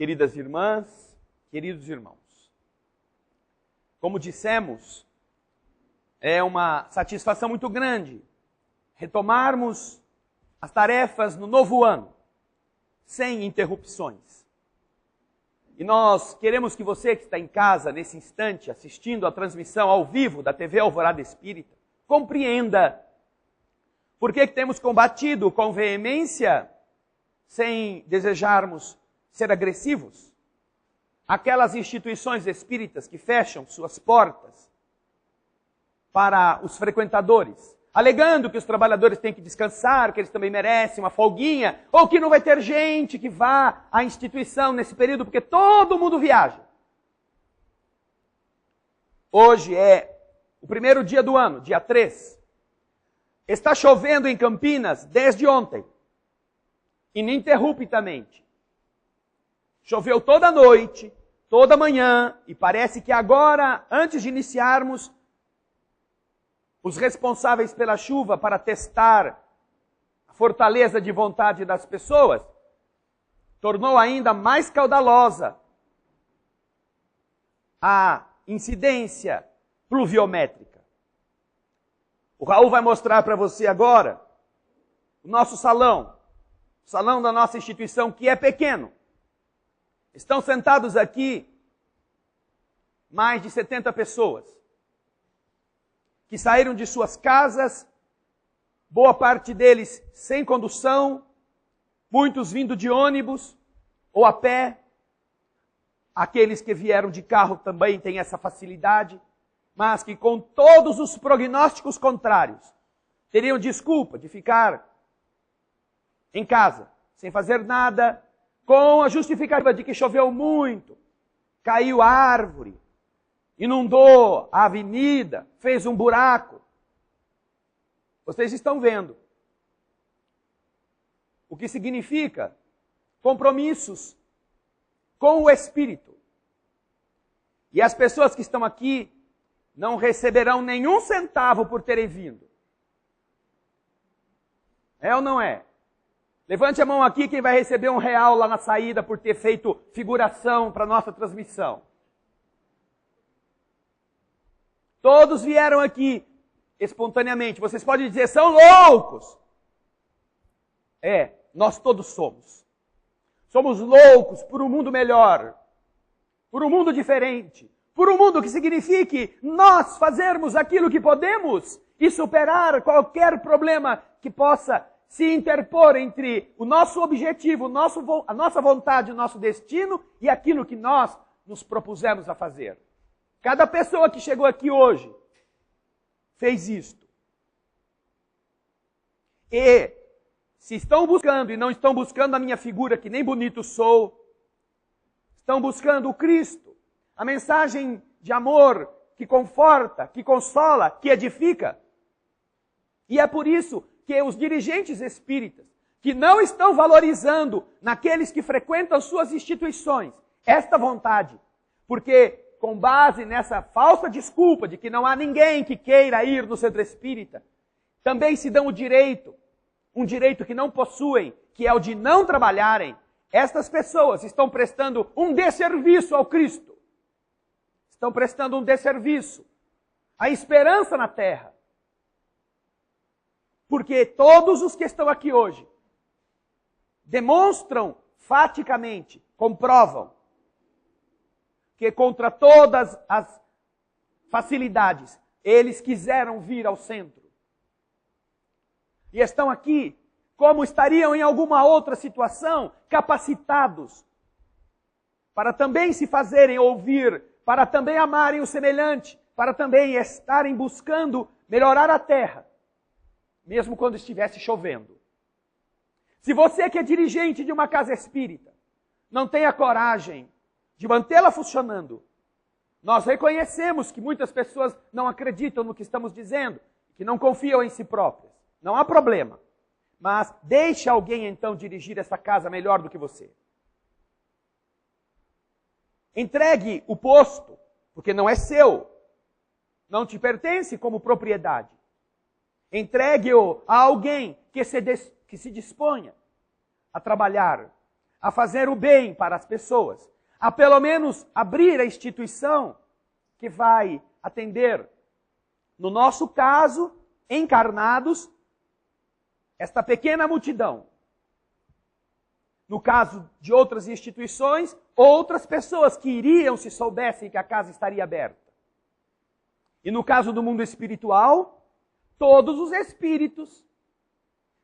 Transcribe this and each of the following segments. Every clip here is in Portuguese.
queridas irmãs, queridos irmãos. Como dissemos, é uma satisfação muito grande retomarmos as tarefas no novo ano, sem interrupções. E nós queremos que você que está em casa, nesse instante, assistindo a transmissão ao vivo da TV Alvorada Espírita, compreenda por que temos combatido com veemência, sem desejarmos ser agressivos, aquelas instituições espíritas que fecham suas portas para os frequentadores, alegando que os trabalhadores têm que descansar, que eles também merecem uma folguinha, ou que não vai ter gente que vá à instituição nesse período, porque todo mundo viaja. Hoje é o primeiro dia do ano, dia 3. Está chovendo em Campinas desde ontem, ininterruptamente. Choveu toda noite, toda manhã, e parece que agora, antes de iniciarmos, os responsáveis pela chuva para testar a fortaleza de vontade das pessoas, tornou ainda mais caudalosa a incidência pluviométrica. O Raul vai mostrar para você agora o nosso salão, o salão da nossa instituição, que é pequeno. Estão sentados aqui mais de 70 pessoas, que saíram de suas casas, boa parte deles sem condução, muitos vindo de ônibus ou a pé. Aqueles que vieram de carro também têm essa facilidade, mas que com todos os prognósticos contrários, teriam desculpa de ficar em casa, sem fazer nada, com a justificativa de que choveu muito, caiu a árvore, inundou a avenida, fez um buraco. Vocês estão vendo o que significa compromissos com o Espírito. E as pessoas que estão aqui não receberão nenhum centavo por terem vindo. É ou não é? Levante a mão aqui quem vai receber R$1 lá na saída por ter feito figuração para a nossa transmissão. Todos vieram aqui espontaneamente. Vocês podem dizer, são loucos. Nós todos somos. Somos loucos por um mundo melhor, por um mundo diferente, por um mundo que signifique nós fazermos aquilo que podemos e superar qualquer problema que possa se interpor entre o nosso objetivo, a nossa vontade, o nosso destino e aquilo que nós nos propusemos a fazer. Cada pessoa que chegou aqui hoje fez isto. E se estão buscando e não estão buscando a minha figura, que nem bonito sou, estão buscando o Cristo, a mensagem de amor que conforta, que consola, que edifica. E é por isso que os dirigentes espíritas, que não estão valorizando naqueles que frequentam suas instituições, esta vontade, porque com base nessa falsa desculpa de que não há ninguém que queira ir no centro espírita, também se dão o direito, um direito que não possuem, que é o de não trabalharem. Estas pessoas estão prestando um desserviço ao Cristo. Estão prestando um desserviço à esperança na terra. Porque todos os que estão aqui hoje demonstram faticamente, comprovam, que contra todas as facilidades, eles quiseram vir ao centro. E estão aqui, como estariam em alguma outra situação, capacitados para também se fazerem ouvir, para também amarem o semelhante, para também estarem buscando melhorar a terra, mesmo quando estivesse chovendo. Se você que é dirigente de uma casa espírita, não tem a coragem de mantê-la funcionando, nós reconhecemos que muitas pessoas não acreditam no que estamos dizendo, que não confiam em si próprias. Não há problema. Mas deixe alguém então dirigir essa casa melhor do que você. Entregue o posto, porque não é seu. Não te pertence como propriedade. Entregue-o a alguém que se disponha a trabalhar, a fazer o bem para as pessoas, a pelo menos abrir a instituição que vai atender, no nosso caso, encarnados, esta pequena multidão. No caso de outras instituições, outras pessoas que iriam se soubessem que a casa estaria aberta. E no caso do mundo espiritual, todos os espíritos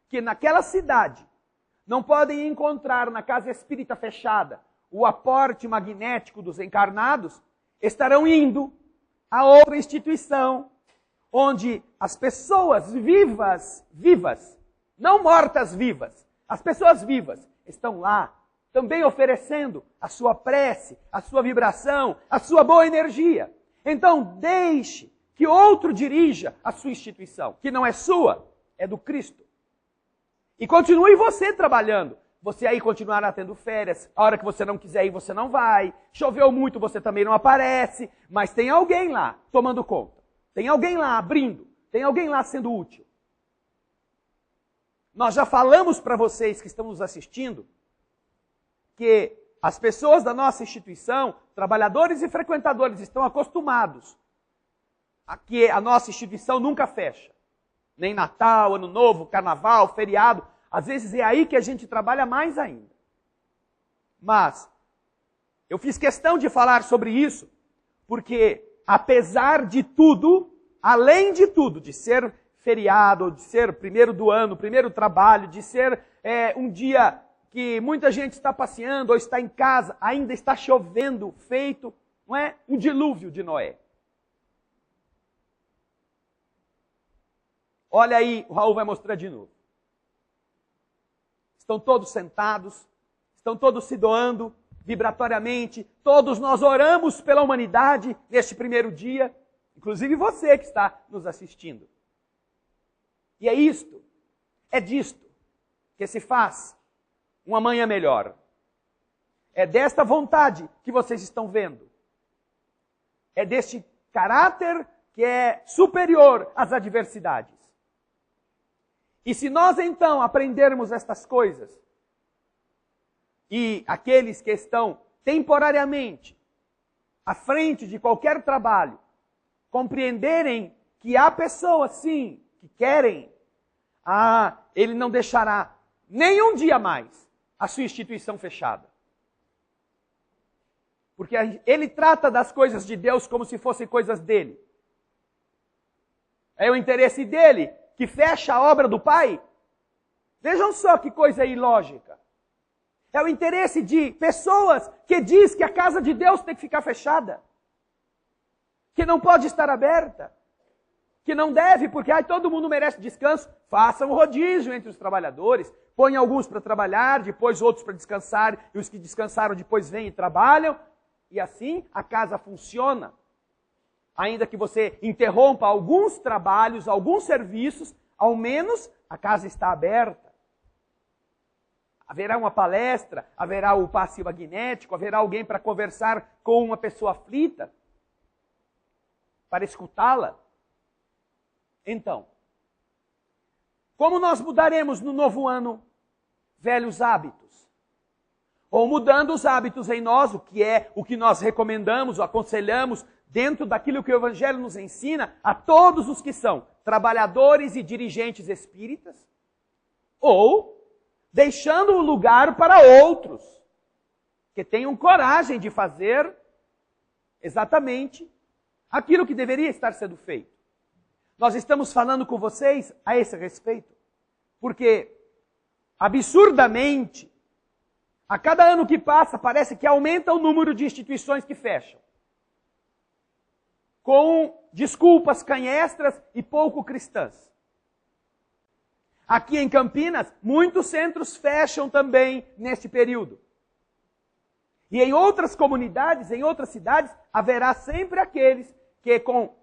que naquela cidade não podem encontrar na casa espírita fechada o aporte magnético dos encarnados, estarão indo a outra instituição, onde as pessoas vivas, não mortas vivas, as pessoas vivas estão lá, também oferecendo a sua prece, a sua vibração, a sua boa energia. Então, deixe que outro dirija a sua instituição, que não é sua, é do Cristo. E continue você trabalhando. Você aí continuará tendo férias, a hora que você não quiser ir, você não vai. Choveu muito, você também não aparece, mas tem alguém lá tomando conta. Tem alguém lá abrindo, tem alguém lá sendo útil. Nós já falamos para vocês que estão nos assistindo que as pessoas da nossa instituição, trabalhadores e frequentadores, estão acostumados a que a nossa instituição nunca fecha. Nem Natal, Ano Novo, Carnaval, feriado. Às vezes é aí que a gente trabalha mais ainda. Mas eu fiz questão de falar sobre isso, porque apesar de tudo, além de tudo, de ser feriado, de ser primeiro do ano, primeiro trabalho, de ser um dia que muita gente está passeando ou está em casa, ainda está chovendo, feito, não é? Um dilúvio de Noé. Olha aí, o Raul vai mostrar de novo. Estão todos sentados, estão todos se doando vibratoriamente, todos nós oramos pela humanidade neste primeiro dia, inclusive você que está nos assistindo. E é isto, é disto que se faz um amanhã melhor. É desta vontade que vocês estão vendo. É deste caráter que é superior às adversidades. E se nós então aprendermos estas coisas, e aqueles que estão temporariamente à frente de qualquer trabalho, compreenderem que há pessoas sim que querem, ele não deixará nem um dia mais a sua instituição fechada. Porque ele trata das coisas de Deus como se fossem coisas dele. É o interesse dele que fecha a obra do Pai. Vejam só que coisa ilógica. É o interesse de pessoas que diz que a casa de Deus tem que ficar fechada. Que não pode estar aberta. Que não deve, porque todo mundo merece descanso. Façam um rodízio entre os trabalhadores. Põem alguns para trabalhar, depois outros para descansar. E os que descansaram depois vêm e trabalham. E assim a casa funciona. Ainda que você interrompa alguns trabalhos, alguns serviços, ao menos a casa está aberta. Haverá uma palestra, haverá o passe magnético, haverá alguém para conversar com uma pessoa aflita, para escutá-la. Então, como nós mudaremos no novo ano velhos hábitos? Ou mudando os hábitos em nós, o que é o que nós recomendamos, aconselhamos, dentro daquilo que o Evangelho nos ensina a todos os que são trabalhadores e dirigentes espíritas, ou deixando o lugar para outros que tenham coragem de fazer exatamente aquilo que deveria estar sendo feito. Nós estamos falando com vocês a esse respeito, porque absurdamente, a cada ano que passa, parece que aumenta o número de instituições que fecham. Com desculpas canhestras e pouco cristãs. Aqui em Campinas, muitos centros fecham também neste período. E em outras comunidades, em outras cidades, haverá sempre aqueles que com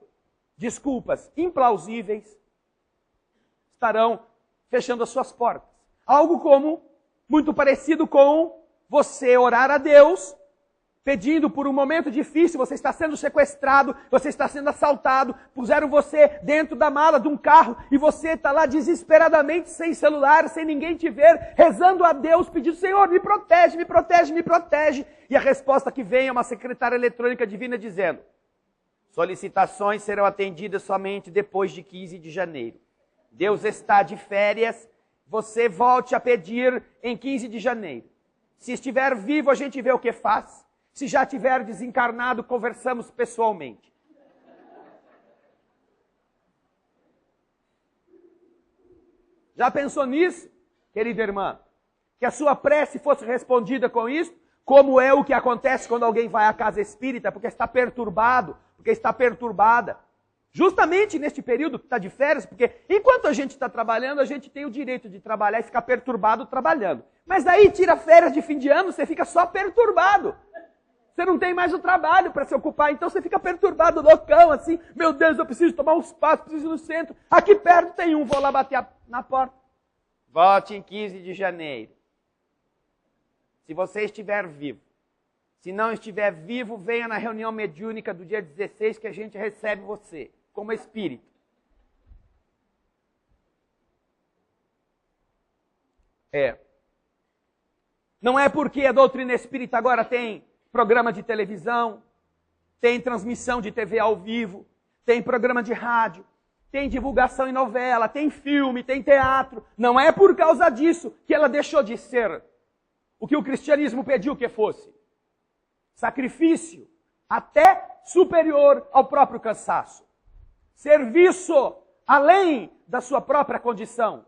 desculpas implausíveis estarão fechando as suas portas. Algo como, muito parecido com você orar a Deus pedindo por um momento difícil, você está sendo sequestrado, você está sendo assaltado, puseram você dentro da mala de um carro e você está lá desesperadamente, sem celular, sem ninguém te ver, rezando a Deus, pedindo, Senhor, me protege, me protege, me protege. E a resposta que vem é uma secretária eletrônica divina dizendo, solicitações serão atendidas somente depois de 15 de janeiro. Deus está de férias, você volte a pedir em 15 de janeiro. Se estiver vivo, a gente vê o que faz. Se já estiver desencarnado, conversamos pessoalmente. Já pensou nisso, querida irmã? Que a sua prece fosse respondida com isso? Como é o que acontece quando alguém vai à casa espírita porque está perturbado, porque está perturbada. Justamente neste período que está de férias, porque enquanto a gente está trabalhando, a gente tem o direito de trabalhar e ficar perturbado trabalhando. Mas daí tira férias de fim de ano, você fica só perturbado. Você não tem mais o trabalho para se ocupar, então você fica perturbado, loucão, assim. Meu Deus, eu preciso tomar uns passos, preciso ir no centro. Aqui perto tem um, vou lá bater na porta. Volte em 15 de janeiro. Se você estiver vivo. Se não estiver vivo, venha na reunião mediúnica do dia 16 que a gente recebe você, como espírito. Não é porque a doutrina espírita agora tem programa de televisão, tem transmissão de TV ao vivo, tem programa de rádio, tem divulgação em novela, tem filme, tem teatro. Não é por causa disso que ela deixou de ser o que o cristianismo pediu que fosse. Sacrifício, até superior ao próprio cansaço. Serviço, além da sua própria condição.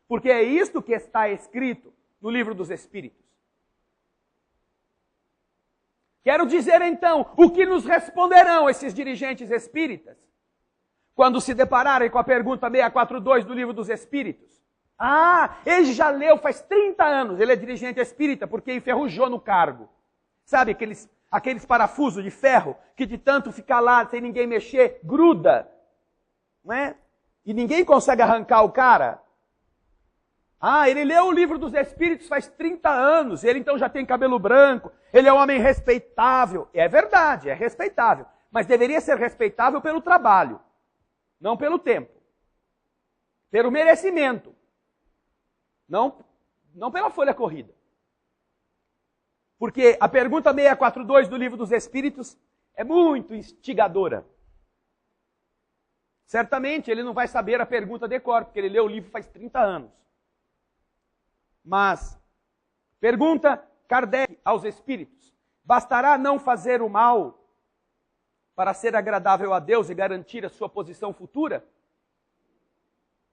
Porque é isto que está escrito no livro dos Espíritos. Quero dizer então, o que nos responderão esses dirigentes espíritas? Quando se depararem com a pergunta 642 do livro dos Espíritos. Ah, ele já leu faz 30 anos, ele é dirigente espírita porque enferrujou no cargo. Sabe aqueles parafusos de ferro que de tanto ficar lá sem ninguém mexer, gruda, não é? E ninguém consegue arrancar o cara. Ah, ele leu o livro dos Espíritos faz 30 anos, ele então já tem cabelo branco, ele é um homem respeitável. É verdade, é respeitável. Mas deveria ser respeitável pelo trabalho, não pelo tempo. Pelo merecimento. Não pela folha corrida. Porque a pergunta 642 do livro dos Espíritos é muito instigadora. Certamente ele não vai saber a pergunta de cor, porque ele leu o livro faz 30 anos. Mas, pergunta Kardec aos Espíritos, bastará não fazer o mal para ser agradável a Deus e garantir a sua posição futura?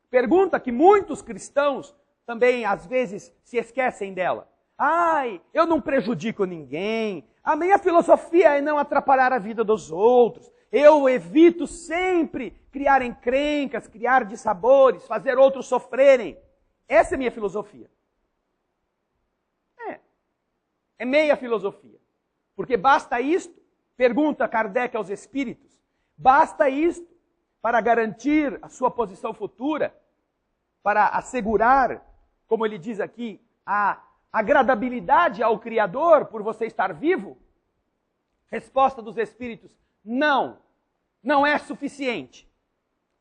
Pergunta que muitos cristãos também, às vezes, se esquecem dela. Ai, eu não prejudico ninguém. A minha filosofia é não atrapalhar a vida dos outros. Eu evito sempre criar encrencas, criar dissabores, fazer outros sofrerem. Essa é a minha filosofia. É meia filosofia. Porque basta isto, pergunta Kardec aos Espíritos, basta isto para garantir a sua posição futura, para assegurar, como ele diz aqui, a agradabilidade ao Criador por você estar vivo? Resposta dos Espíritos, não. Não é suficiente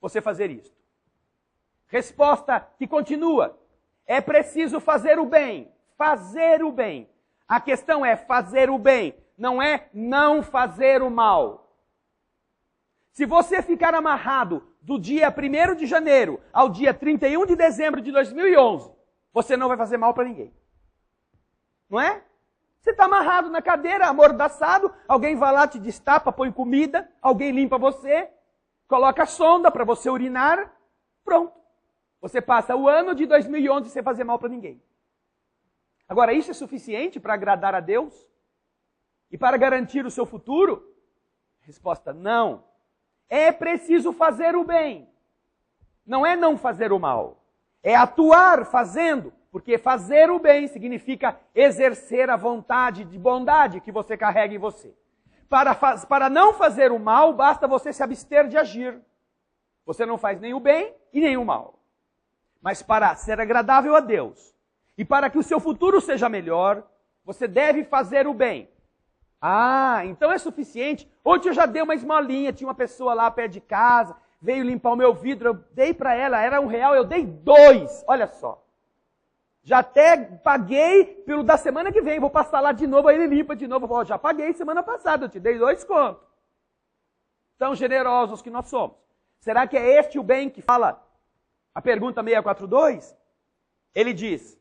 você fazer isto. Resposta que continua, é preciso fazer o bem. Fazer o bem. A questão é fazer o bem, não é não fazer o mal. Se você ficar amarrado do dia 1º de janeiro ao dia 31 de dezembro de 2011, você não vai fazer mal para ninguém. Não é? Você está amarrado na cadeira, amordaçado, alguém vai lá, te destapa, põe comida, alguém limpa você, coloca a sonda para você urinar, pronto. Você passa o ano de 2011 sem fazer mal para ninguém. Agora, isso é suficiente para agradar a Deus? E para garantir o seu futuro? Resposta, não. É preciso fazer o bem. Não é não fazer o mal. É atuar fazendo. Porque fazer o bem significa exercer a vontade de bondade que você carrega em você. Para não fazer o mal, basta você se abster de agir. Você não faz nem o bem e nem o mal. Mas para ser agradável a Deus, e para que o seu futuro seja melhor, você deve fazer o bem. Ah, então é suficiente. Ontem eu já dei uma esmolinha, tinha uma pessoa lá perto de casa, veio limpar o meu vidro, eu dei para ela, era R$1, eu dei 2, olha só. Já até paguei pelo da semana que vem, vou passar lá de novo, aí ele limpa de novo. Eu falo, já paguei semana passada, eu te dei 2 contos. Tão generosos que nós somos. Será que é este o bem que fala a pergunta 642? Ele diz,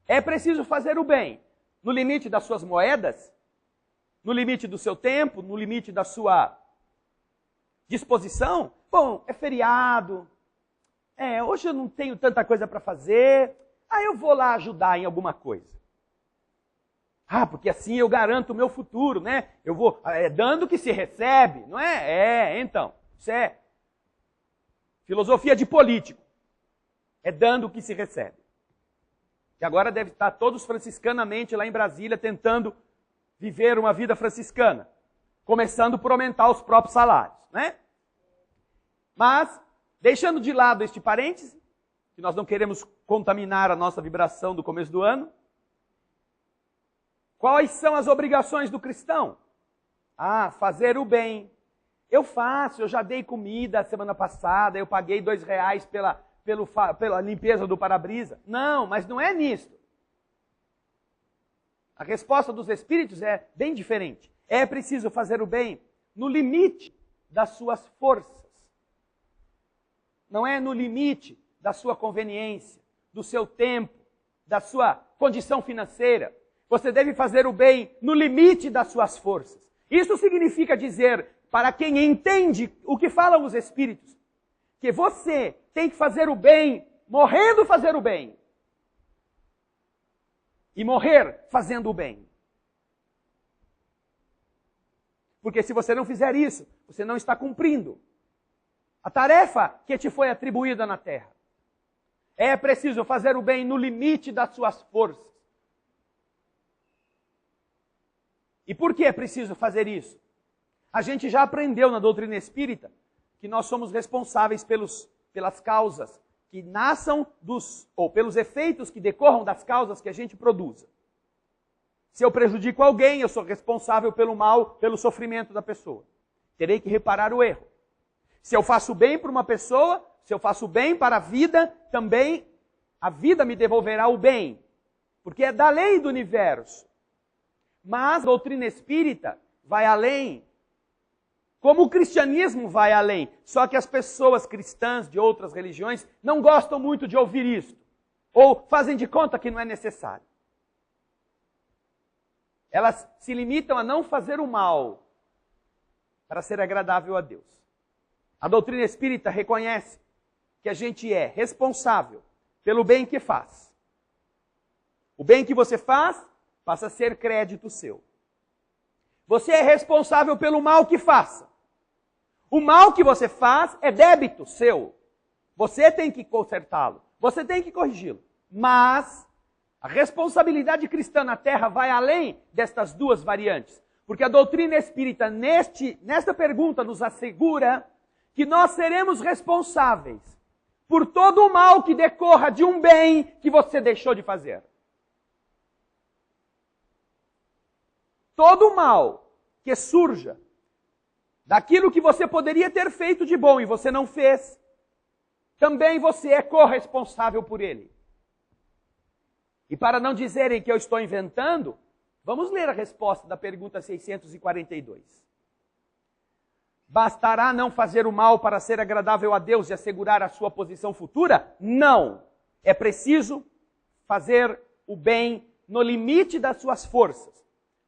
é preciso fazer o bem no limite das suas moedas, no limite do seu tempo, no limite da sua disposição. Bom, é feriado, hoje eu não tenho tanta coisa para fazer, eu vou lá ajudar em alguma coisa. Porque assim eu garanto o meu futuro, né? Eu vou, dando que se recebe, não é? Então, isso é filosofia de político. É dando o que se recebe. E agora deve estar todos franciscanamente lá em Brasília tentando viver uma vida franciscana. Começando por aumentar os próprios salários, né? Mas, deixando de lado este parêntese, que nós não queremos contaminar a nossa vibração do começo do ano, quais são as obrigações do cristão? Fazer o bem. Eu faço, eu já dei comida semana passada, eu paguei R$2 pela limpeza do para-brisa. Não, mas não é nisso. A resposta dos Espíritos é bem diferente. É preciso fazer o bem no limite das suas forças. Não é no limite da sua conveniência, do seu tempo, da sua condição financeira. Você deve fazer o bem no limite das suas forças. Isso significa dizer, para quem entende o que falam os Espíritos, que você tem que fazer o bem, morrendo fazer o bem. E morrer fazendo o bem. Porque se você não fizer isso, você não está cumprindo a tarefa que te foi atribuída na terra. É preciso fazer o bem no limite das suas forças. E por que é preciso fazer isso? A gente já aprendeu na doutrina espírita que nós somos responsáveis pelas causas que nasçam ou pelos efeitos que decorram das causas que a gente produza. Se eu prejudico alguém, eu sou responsável pelo mal, pelo sofrimento da pessoa. Terei que reparar o erro. Se eu faço bem para uma pessoa, se eu faço bem para a vida, também a vida me devolverá o bem. Porque é da lei do universo. Mas a doutrina espírita vai além. Como o cristianismo vai além. Só que as pessoas cristãs de outras religiões não gostam muito de ouvir isso. Ou fazem de conta que não é necessário. Elas se limitam a não fazer o mal para ser agradável a Deus. A doutrina espírita reconhece que a gente é responsável pelo bem que faz. O bem que você faz passa a ser crédito seu. Você é responsável pelo mal que faça. O mal que você faz é débito seu. Você tem que consertá-lo. Você tem que corrigi-lo. Mas a responsabilidade cristã na Terra vai além destas duas variantes. Porque a doutrina espírita, nesta pergunta, nos assegura que nós seremos responsáveis por todo o mal que decorra de um bem que você deixou de fazer. Todo o mal que surja daquilo que você poderia ter feito de bom e você não fez, também você é corresponsável por ele. E para não dizerem que eu estou inventando, vamos ler a resposta da pergunta 642. Bastará não fazer o mal para ser agradável a Deus e assegurar a sua posição futura? Não. É preciso fazer o bem no limite das suas forças.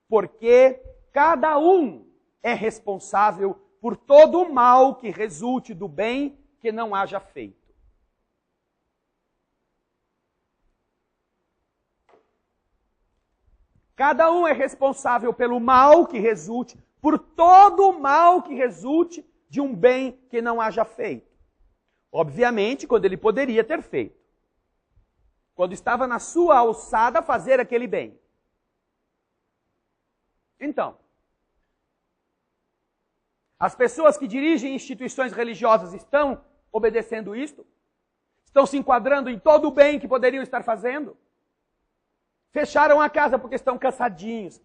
Porque cada um é responsável por todo o mal que resulte do bem que não haja feito. Cada um é responsável pelo mal que resulte, por todo o mal que resulte de um bem que não haja feito. Obviamente, quando ele poderia ter feito. Quando estava na sua alçada fazer aquele bem. Então, as pessoas que dirigem instituições religiosas estão obedecendo isto? Estão se enquadrando em todo o bem que poderiam estar fazendo? Fecharam a casa porque estão cansadinhos.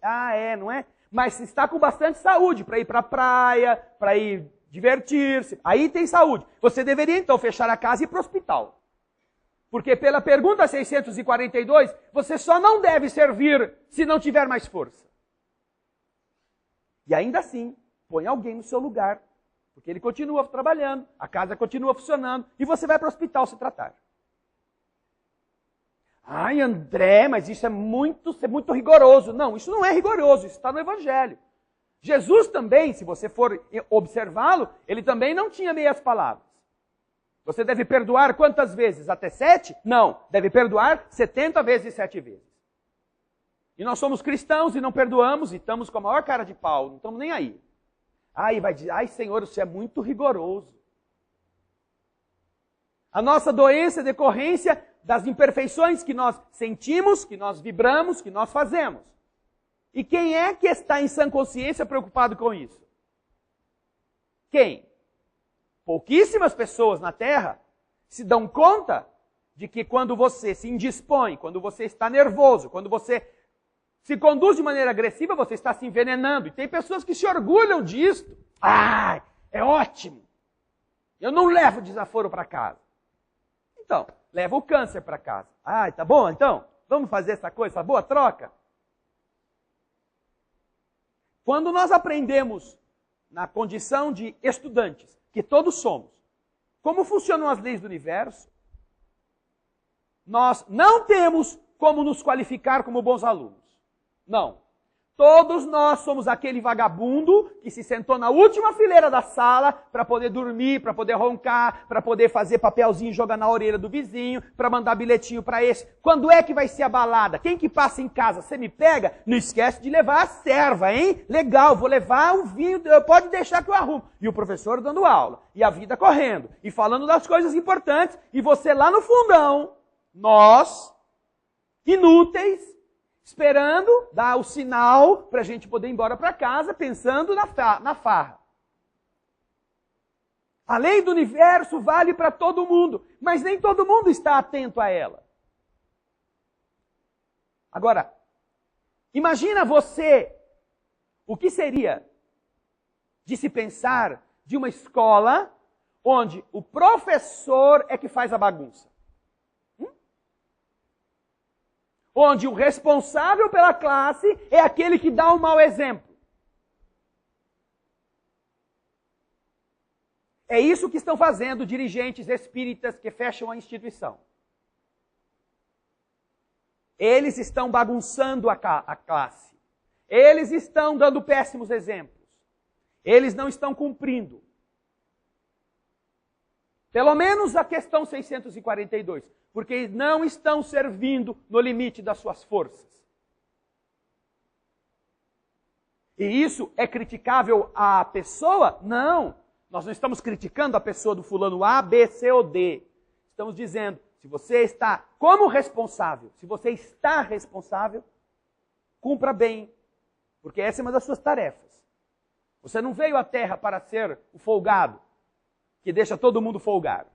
Não é? Mas se está com bastante saúde para ir para a praia, para ir divertir-se, aí tem saúde. Você deveria então fechar a casa e ir para o hospital. Porque pela pergunta 642, você só não deve servir se não tiver mais força. E ainda assim, põe alguém no seu lugar, porque ele continua trabalhando, a casa continua funcionando, e você vai para o hospital se tratar. Ai, André, mas isso é muito rigoroso. Não, isso não é rigoroso, isso está no Evangelho. Jesus também, se você for observá-lo, ele também não tinha meias palavras. Você deve perdoar quantas vezes? Até 7? Não, deve perdoar 70 vezes 7 vezes. E nós somos cristãos e não perdoamos e estamos com a maior cara de pau, não estamos nem aí. Ai, vai dizer, ai Senhor, você é muito rigoroso. A nossa doença é decorrência das imperfeições que nós sentimos, que nós vibramos, que nós fazemos. E quem é que está em sã consciência preocupado com isso? Quem? Pouquíssimas pessoas na Terra se dão conta de que quando você se indispõe, quando você está nervoso, quando você se conduz de maneira agressiva, você está se envenenando. E tem pessoas que se orgulham disso. Ah, é ótimo. Eu não levo desaforo para casa. Então, leva o câncer para casa. Ah, tá bom, então? Vamos fazer essa coisa, essa boa troca? Quando nós aprendemos, na condição de estudantes, que todos somos, como funcionam as leis do universo, nós não temos como nos qualificar como bons alunos. Não. Todos nós somos aquele vagabundo que se sentou na última fileira da sala para poder dormir, para poder roncar, para poder fazer papelzinho e jogar na orelha do vizinho, para mandar bilhetinho para esse. Quando é que vai ser a balada? Quem que passa em casa? Você me pega? Não esquece de levar a serva, hein? Legal, vou levar o vinho, pode deixar que eu arrumo. E o professor dando aula, e a vida correndo, e falando das coisas importantes, e você lá no fundão, nós, inúteis, esperando dar o sinal para a gente poder ir embora para casa, pensando na farra. A lei do universo vale para todo mundo, mas nem todo mundo está atento a ela. Agora, imagina você, o que seria de se pensar de uma escola onde o professor é que faz a bagunça. Onde o responsável pela classe é aquele que dá um mau exemplo. É isso que estão fazendo dirigentes espíritas que fecham a instituição. Eles estão bagunçando a classe. Eles estão dando péssimos exemplos. Eles não estão cumprindo. Pelo menos a questão 642. Porque não estão servindo no limite das suas forças. E isso é criticável à pessoa? Não. Nós não estamos criticando a pessoa do fulano A, B, C ou D. Estamos dizendo, se você está como responsável, se você está responsável, cumpra bem. Porque essa é uma das suas tarefas. Você não veio à Terra para ser o folgado, que deixa todo mundo folgar.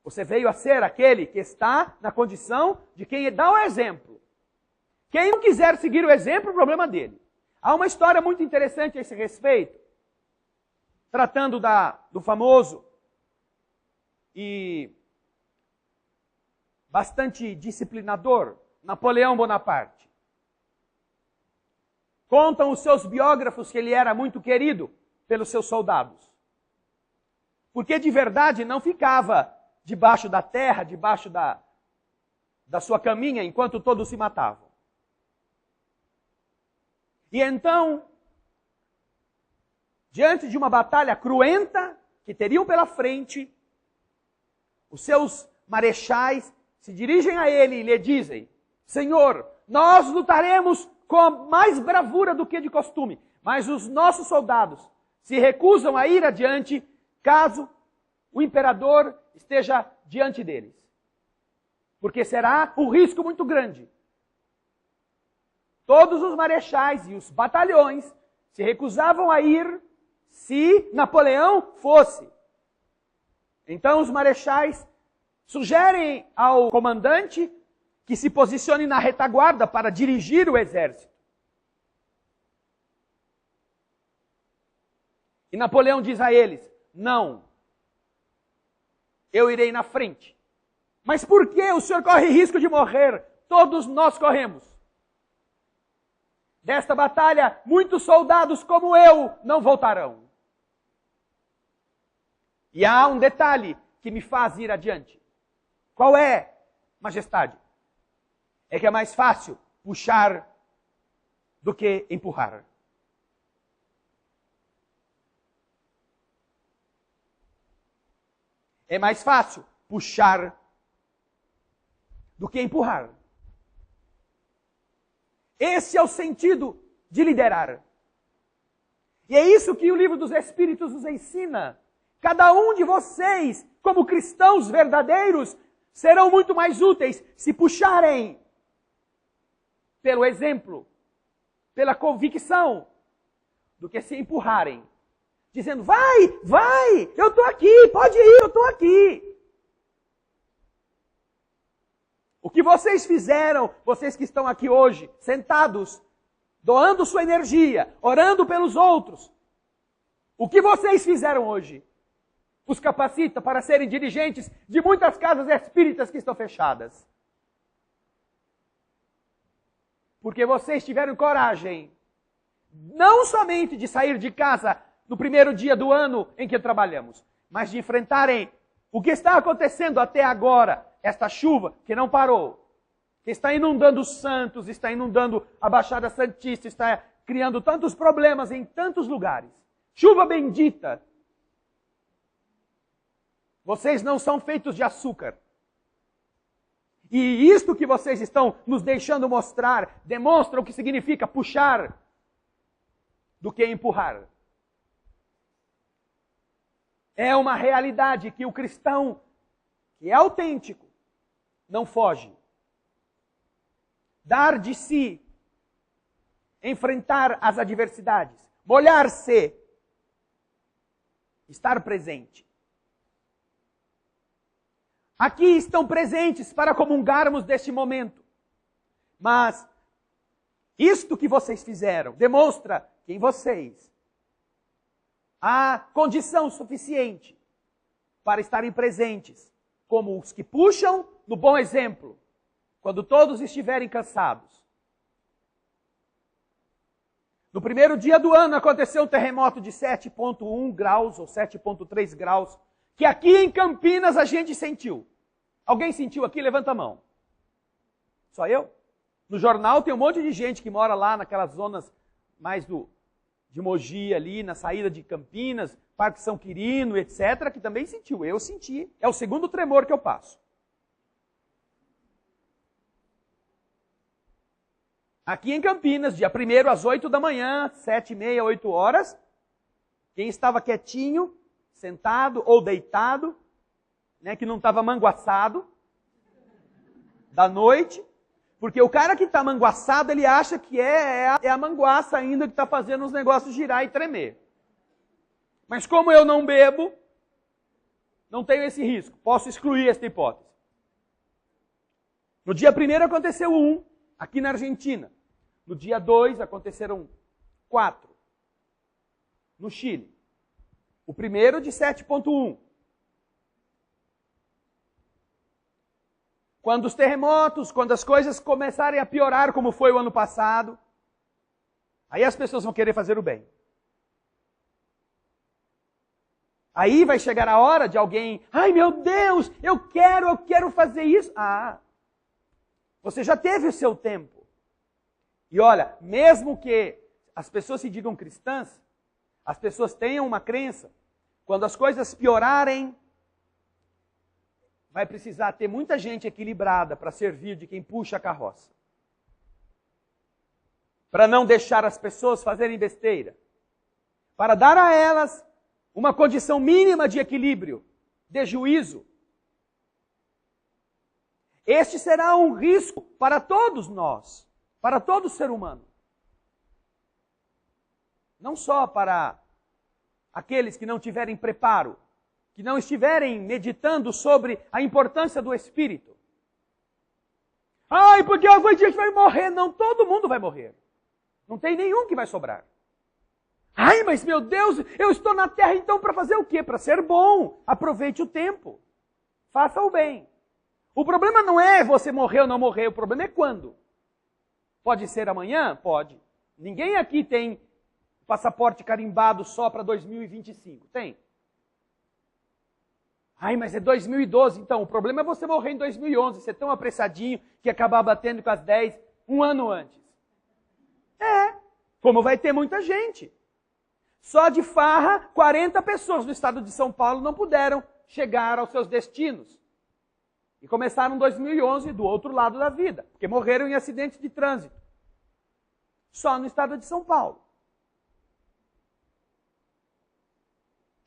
Você veio a ser aquele que está na condição de quem dá o exemplo. Quem não quiser seguir o exemplo, o problema dele. Há uma história muito interessante a esse respeito, tratando do famoso e bastante disciplinador Napoleão Bonaparte. Contam os seus biógrafos que ele era muito querido pelos seus soldados. Porque de verdade não ficava debaixo da terra, debaixo da sua caminha, enquanto todos se matavam. E então, diante de uma batalha cruenta que teriam pela frente, os seus marechais se dirigem a ele e lhe dizem: Senhor, nós lutaremos com mais bravura do que de costume, mas os nossos soldados se recusam a ir adiante caso o imperador esteja diante deles. Porque será um risco muito grande. Todos os marechais e os batalhões se recusavam a ir se Napoleão fosse. Então os marechais sugerem ao comandante que se posicione na retaguarda para dirigir o exército. E Napoleão diz a eles: não, eu irei na frente. Mas por que o senhor corre risco de morrer? Todos nós corremos. Desta batalha, muitos soldados como eu não voltarão. E há um detalhe que me faz ir adiante. Qual é, majestade? É que é mais fácil puxar do que empurrar. É mais fácil puxar do que empurrar. Esse é o sentido de liderar. E é isso que o livro dos Espíritos nos ensina. Cada um de vocês, como cristãos verdadeiros, serão muito mais úteis se puxarem pelo exemplo, pela convicção, do que se empurrarem, dizendo: vai, vai, eu estou aqui, pode ir, eu estou aqui. O que vocês fizeram, vocês que estão aqui hoje, sentados, doando sua energia, orando pelos outros, o que vocês fizeram hoje os capacita para serem dirigentes de muitas casas espíritas que estão fechadas. Porque vocês tiveram coragem, não somente de sair de casa no primeiro dia do ano em que trabalhamos, mas de enfrentarem o que está acontecendo até agora, esta chuva que não parou, que está inundando os Santos, está inundando a Baixada Santista, está criando tantos problemas em tantos lugares. Chuva bendita. Vocês não são feitos de açúcar. E isto que vocês estão nos deixando mostrar, demonstra o que significa puxar do que empurrar. É uma realidade que o cristão, que é autêntico, não foge. Dar de si, enfrentar as adversidades, molhar-se, estar presente. Aqui estão presentes para comungarmos deste momento. Mas isto que vocês fizeram demonstra que em vocês há condição suficiente para estarem presentes, como os que puxam no bom exemplo, quando todos estiverem cansados. No primeiro dia do ano aconteceu um terremoto de 7,1 graus ou 7,3 graus, que aqui em Campinas a gente sentiu. Alguém sentiu aqui? Levanta a mão. Só eu? No jornal tem um monte de gente que mora lá naquelas zonas mais de Mogi ali, na saída de Campinas, Parque São Quirino, etc., que também sentiu. Eu senti. É o segundo tremor que eu passo. Aqui em Campinas, dia 1º às 8 da manhã, 7h30, 8 horas, quem estava quietinho, sentado ou deitado, né, que não estava manguaçado, da noite, porque o cara que está manguaçado, ele acha que é a manguaça ainda que está fazendo os negócios girar e tremer. Mas como eu não bebo, não tenho esse risco, posso excluir esta hipótese. No dia 1º aconteceu 1, aqui na Argentina. No dia 2 aconteceram 4, no Chile. O primeiro de 7,1. Quando os terremotos, quando as coisas começarem a piorar, como foi o ano passado, aí as pessoas vão querer fazer o bem. Aí vai chegar a hora de alguém, ai meu Deus, eu quero fazer isso. Ah, você já teve o seu tempo. E olha, mesmo que as pessoas se digam cristãs, as pessoas tenham uma crença, quando as coisas piorarem, vai precisar ter muita gente equilibrada para servir de quem puxa a carroça. Para não deixar as pessoas fazerem besteira. Para dar a elas uma condição mínima de equilíbrio, de juízo. Este será um risco para todos nós, para todo ser humano. Não só para aqueles que não tiverem preparo, que não estiverem meditando sobre a importância do Espírito. Ai, porque algum dia a gente vai morrer. Não, todo mundo vai morrer. Não tem nenhum que vai sobrar. Ai, mas meu Deus, eu estou na terra então para fazer o quê? Para ser bom. Aproveite o tempo. Faça o bem. O problema não é você morrer ou não morrer, o problema é quando. Pode ser amanhã? Pode. Ninguém aqui tem passaporte carimbado só para 2025. Tem? Ai, mas é 2012. Então, o problema é você morrer em 2011, ser tão apressadinho que acabar batendo com as 10 um ano antes. Como vai ter muita gente. Só de farra, 40 pessoas no estado de São Paulo não puderam chegar aos seus destinos. E começaram em 2011 do outro lado da vida, porque morreram em acidentes de trânsito. Só no estado de São Paulo.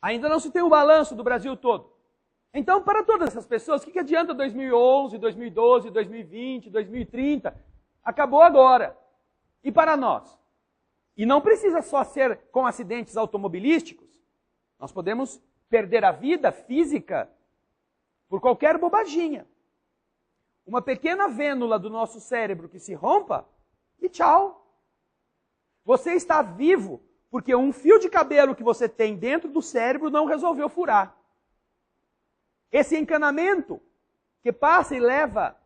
Ainda não se tem o balanço do Brasil todo. Então, para todas essas pessoas, o que adianta 2011, 2012, 2020, 2030? Acabou agora. E para nós? E não precisa só ser com acidentes automobilísticos. Nós podemos perder a vida física por qualquer bobaginha. Uma pequena vênula do nosso cérebro que se rompa e tchau. Você está vivo porque um fio de cabelo que você tem dentro do cérebro não resolveu furar. Esse encanamento que passa e leva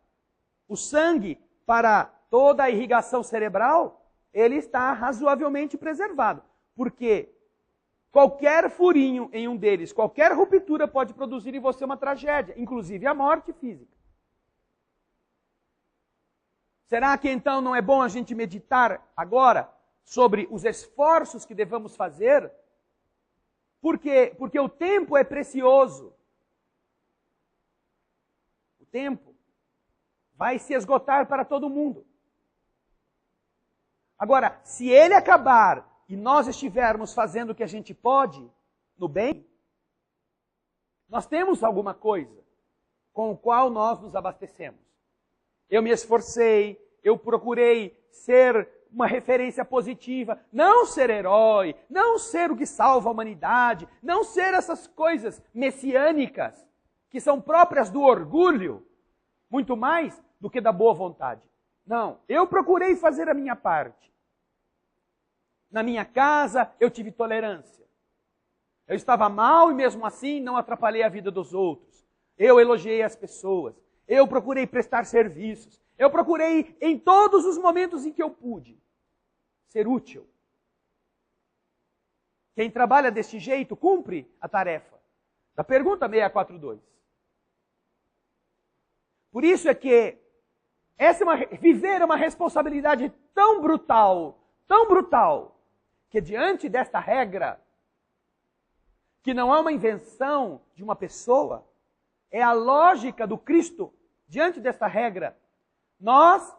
o sangue para toda a irrigação cerebral, ele está razoavelmente preservado. Porque qualquer furinho em um deles, qualquer ruptura pode produzir em você uma tragédia, inclusive a morte física. Será que então não é bom a gente meditar agora sobre os esforços que devemos fazer? Porque o tempo é precioso. O tempo vai se esgotar para todo mundo. Agora, se ele acabar e nós estivermos fazendo o que a gente pode no bem, nós temos alguma coisa com o qual nós nos abastecemos. Eu me esforcei, eu procurei ser uma referência positiva, não ser herói, não ser o que salva a humanidade, não ser essas coisas messiânicas que são próprias do orgulho, muito mais do que da boa vontade. Não, eu procurei fazer a minha parte. Na minha casa, eu tive tolerância. Eu estava mal e mesmo assim não atrapalhei a vida dos outros. Eu elogiei as pessoas. Eu procurei prestar serviços. Eu procurei, em todos os momentos em que eu pude, ser útil. Quem trabalha deste jeito cumpre a tarefa da pergunta 642. Por isso é que viver é uma responsabilidade tão brutal, que diante desta regra, que não é uma invenção de uma pessoa, é a lógica do Cristo, diante desta regra, nós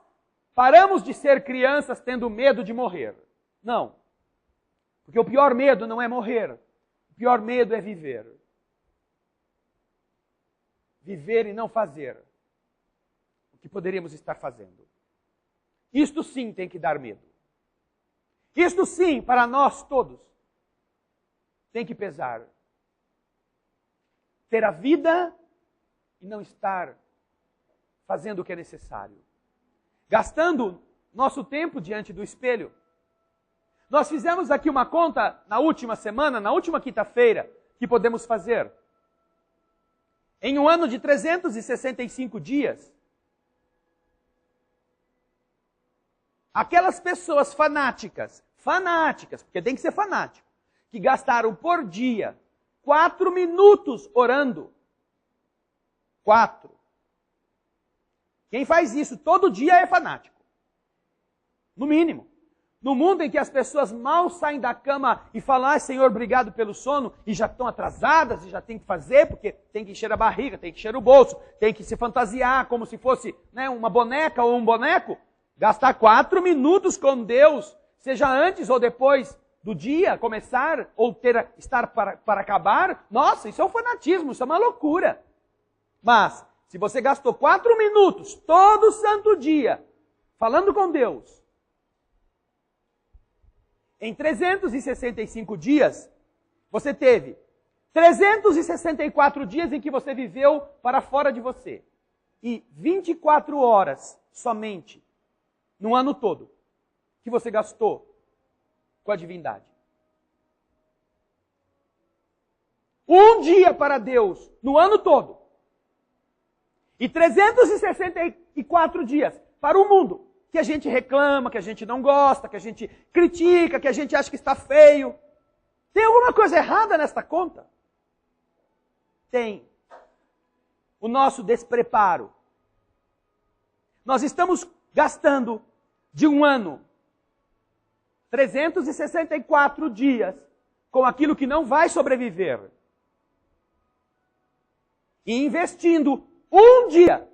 paramos de ser crianças tendo medo de morrer. Não. Porque o pior medo não é morrer. O pior medo é viver. Viver e não fazer o que poderíamos estar fazendo. Isto sim tem que dar medo. Isto sim, para nós todos, tem que pesar. Ter a vida e não estar fazendo o que é necessário. Gastando nosso tempo diante do espelho. Nós fizemos aqui uma conta na última semana, na última quinta-feira, que podemos fazer. Em um ano de 365 dias, aquelas pessoas fanáticas, porque tem que ser fanático, que gastaram por dia 4 minutos orando. 4. Quem faz isso todo dia é fanático. No mínimo. No mundo em que as pessoas mal saem da cama e falam, ah, Senhor, obrigado pelo sono, e já estão atrasadas, e já tem que fazer, porque tem que encher a barriga, tem que encher o bolso, tem que se fantasiar como se fosse, né, uma boneca ou um boneco. Gastar 4 minutos com Deus, seja antes ou depois do dia começar, ou estar para acabar, nossa, isso é um fanatismo, isso é uma loucura. Mas, se você gastou 4 minutos todo santo dia falando com Deus, em 365 dias, você teve 364 dias em que você viveu para fora de você. E 24 horas somente, no ano todo, que você gastou com a divindade. um dia para Deus no ano todo. E 364 dias para o mundo, que a gente reclama, que a gente não gosta, que a gente critica, que a gente acha que está feio. Tem alguma coisa errada nesta conta? Tem. O nosso despreparo. Nós estamos gastando de um ano 364 dias com aquilo que não vai sobreviver. E investindo um dia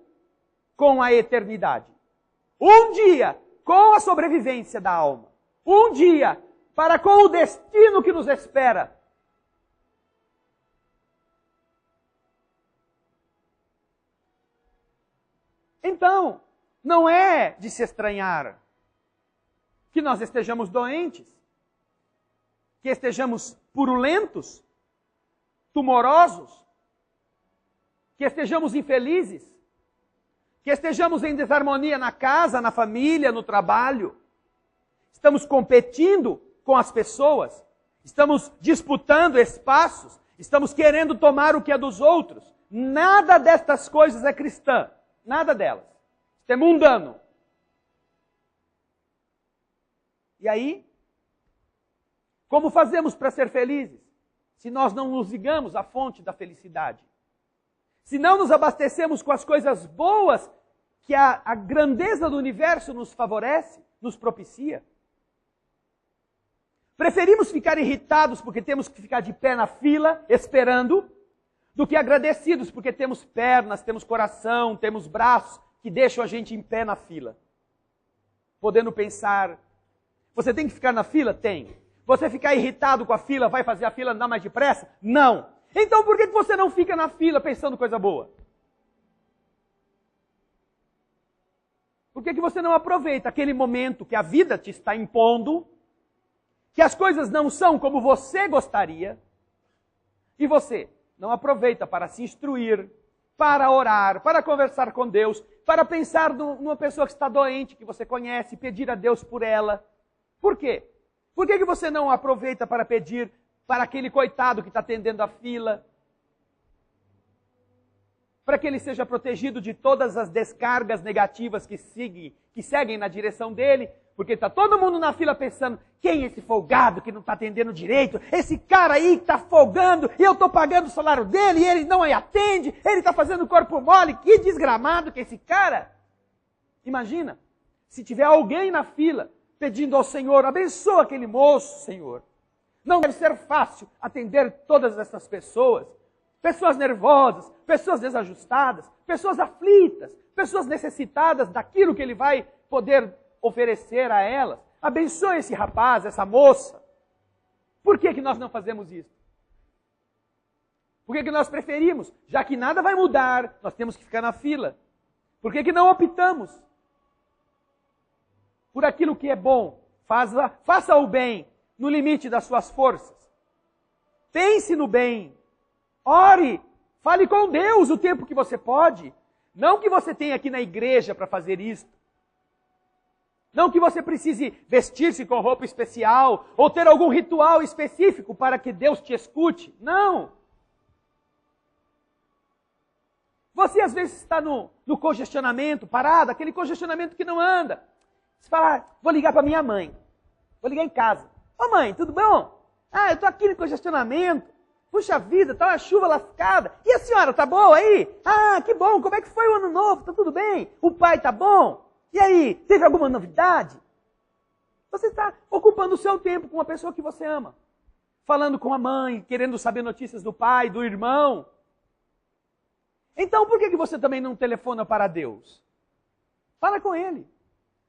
com a eternidade. Um dia com a sobrevivência da alma. Um dia para com o destino que nos espera. Então, não é de se estranhar que nós estejamos doentes, que estejamos purulentos, tumorosos, que estejamos infelizes, que estejamos em desarmonia na casa, na família, no trabalho. Estamos competindo com as pessoas, estamos disputando espaços, estamos querendo tomar o que é dos outros. Nada destas coisas é cristã, nada delas. Isso é mundano. E aí, como fazemos para ser felizes? Se nós não nos ligamos à fonte da felicidade. Se não nos abastecemos com as coisas boas que a grandeza do universo nos favorece, nos propicia. Preferimos ficar irritados porque temos que ficar de pé na fila, esperando, do que agradecidos porque temos pernas, temos coração, temos braços que deixam a gente em pé na fila. Podendo pensar, você tem que ficar na fila? Tem. Você ficar irritado com a fila, vai fazer a fila andar mais depressa? Não. Então por que você não fica na fila pensando coisa boa? Por que você não aproveita aquele momento que a vida te está impondo, que as coisas não são como você gostaria, e você não aproveita para se instruir, para orar, para conversar com Deus, para pensar numa pessoa que está doente, que você conhece, pedir a Deus por ela? Por quê? Por que você não aproveita para pedir para aquele coitado que está atendendo a fila, para que ele seja protegido de todas as descargas negativas que seguem na direção dele, porque está todo mundo na fila pensando, quem é esse folgado que não está atendendo direito? Esse cara aí que está folgando, e eu estou pagando o salário dele, e ele não me atende, ele está fazendo corpo mole, que desgramado que é esse cara. Imagina, se tiver alguém na fila pedindo ao Senhor, abençoa aquele moço, Senhor. Não deve ser fácil atender todas essas pessoas. Pessoas nervosas, pessoas desajustadas, pessoas aflitas, pessoas necessitadas daquilo que ele vai poder oferecer a elas. Abençoe esse rapaz, essa moça. Por que nós não fazemos isso? Por que nós preferimos? Já que nada vai mudar, nós temos que ficar na fila. Por que não optamos por aquilo que é bom? Faça o bem no limite das suas forças. Pense no bem. Ore. Fale com Deus o tempo que você pode. Não que você tenha aqui na igreja para fazer isto. Não que você precise vestir-se com roupa especial ou ter algum ritual específico para que Deus te escute. Não. Você às vezes está no congestionamento, parado, aquele congestionamento que não anda. Você fala, vou ligar para minha mãe. Vou ligar em casa. Ô mãe, tudo bom? Eu estou aqui no congestionamento. Puxa vida, tá uma chuva lascada. E a senhora, tá boa aí? Que bom, como é que foi o ano novo? Tá tudo bem? O pai tá bom? E aí, teve alguma novidade? Você está ocupando o seu tempo com uma pessoa que você ama. Falando com a mãe, querendo saber notícias do pai, do irmão. Então por que você também não telefona para Deus? Fala com Ele.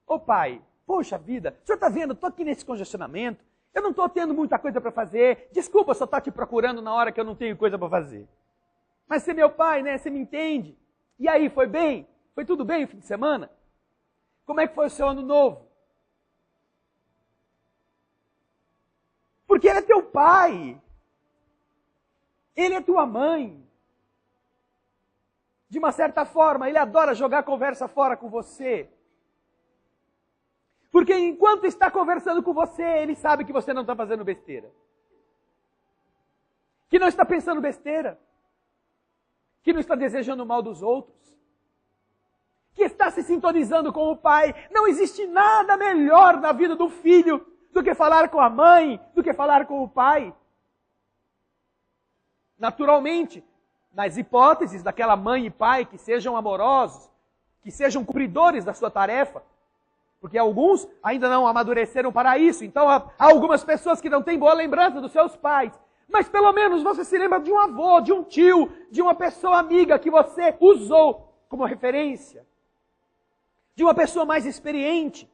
Ô pai, poxa vida, o senhor está vendo, eu estou aqui nesse congestionamento, eu não estou tendo muita coisa para fazer, desculpa só estar te procurando na hora que eu não tenho coisa para fazer. Mas você é meu pai, né? Você me entende. E aí, foi bem? Foi tudo bem o fim de semana? Como é que foi o seu ano novo? Porque Ele é teu pai. Ele é tua mãe. De uma certa forma, Ele adora jogar a conversa fora com você. Porque enquanto está conversando com você, Ele sabe que você não está fazendo besteira. que não está pensando besteira, que não está desejando o mal dos outros, que está se sintonizando com o pai. Não existe nada melhor na vida do filho do que falar com a mãe, do que falar com o pai. Naturalmente, nas hipóteses daquela mãe e pai que sejam amorosos, que sejam cumpridores da sua tarefa, porque alguns ainda não amadureceram para isso, então há algumas pessoas que não têm boa lembrança dos seus pais, mas pelo menos você se lembra de um avô, de um tio, de uma pessoa amiga que você usou como referência, de uma pessoa mais experiente,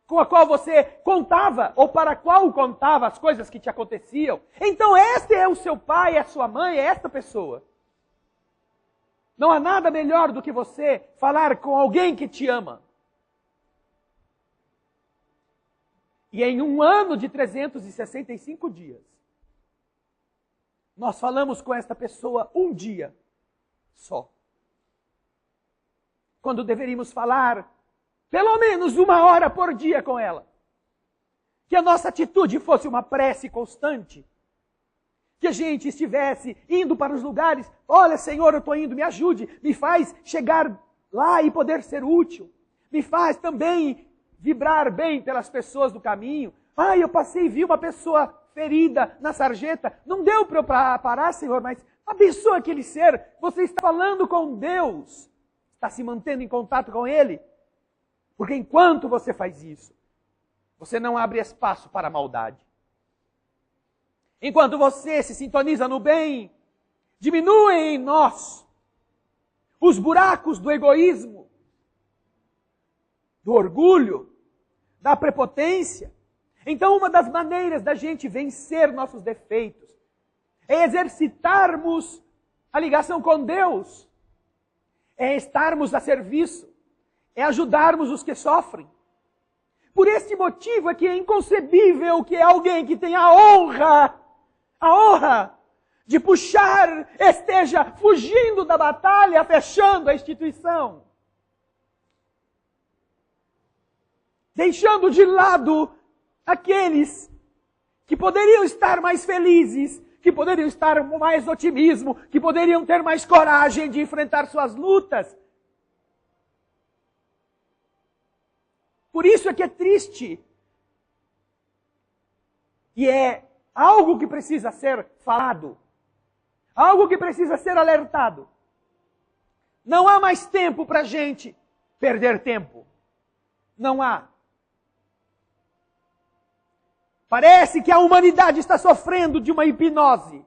com a qual você contava, ou para a qual contava as coisas que te aconteciam. Então este é o seu pai, é a sua mãe, é esta pessoa. Não há nada melhor do que você falar com alguém que te ama. E em um ano de 365 dias, nós falamos com esta pessoa um dia só. Quando deveríamos falar pelo menos 1 hora por dia com ela. Que a nossa atitude fosse uma prece constante. Que a gente estivesse indo para os lugares. Olha, Senhor, eu estou indo, me ajude. Me faz chegar lá e poder ser útil. Me faz também vibrar bem pelas pessoas do caminho. Eu passei e vi uma pessoa ferida na sarjeta. Não deu para eu parar, Senhor, mas abençoa aquele ser. Você está falando com Deus. Está se mantendo em contato com Ele. Porque enquanto você faz isso, você não abre espaço para a maldade. Enquanto você se sintoniza no bem, diminuem em nós os buracos do egoísmo, do orgulho, da prepotência. Então, uma das maneiras da gente vencer nossos defeitos é exercitarmos a ligação com Deus, é estarmos a serviço, é ajudarmos os que sofrem. Por este motivo é que é inconcebível que alguém que tem a honra de puxar, esteja fugindo da batalha, fechando a instituição. Deixando de lado aqueles que poderiam estar mais felizes, que poderiam estar com mais otimismo, que poderiam ter mais coragem de enfrentar suas lutas. Por isso é que é triste. E é algo que precisa ser falado. Algo que precisa ser alertado. Não há mais tempo para a gente perder tempo. Não há. Parece que a humanidade está sofrendo de uma hipnose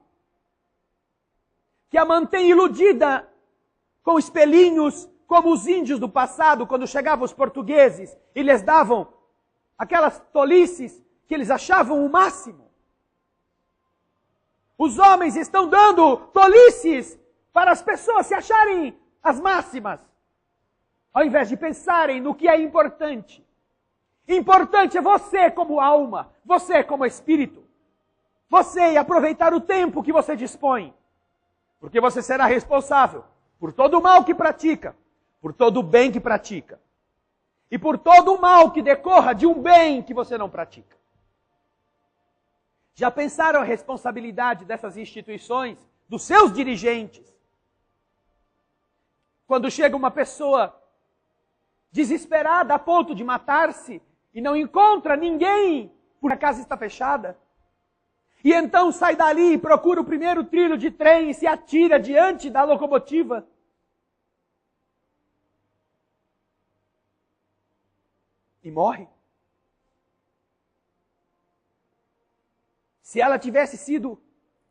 que a mantém iludida com espelhinhos, como os índios do passado, quando chegavam os portugueses e lhes davam aquelas tolices que eles achavam o máximo. Os homens estão dando tolices para as pessoas se acharem as máximas, ao invés de pensarem no que é importante. Importante é você como alma, você como espírito. Você aproveitar o tempo que você dispõe, porque você será responsável por todo o mal que pratica, por todo o bem que pratica. E por todo o mal que decorra de um bem que você não pratica. Já pensaram a responsabilidade dessas instituições, dos seus dirigentes? Quando chega uma pessoa desesperada a ponto de matar-se e não encontra ninguém, porque a casa está fechada. E então sai dali e procura o primeiro trilho de trem e se atira diante da locomotiva. E morre. Se ela tivesse sido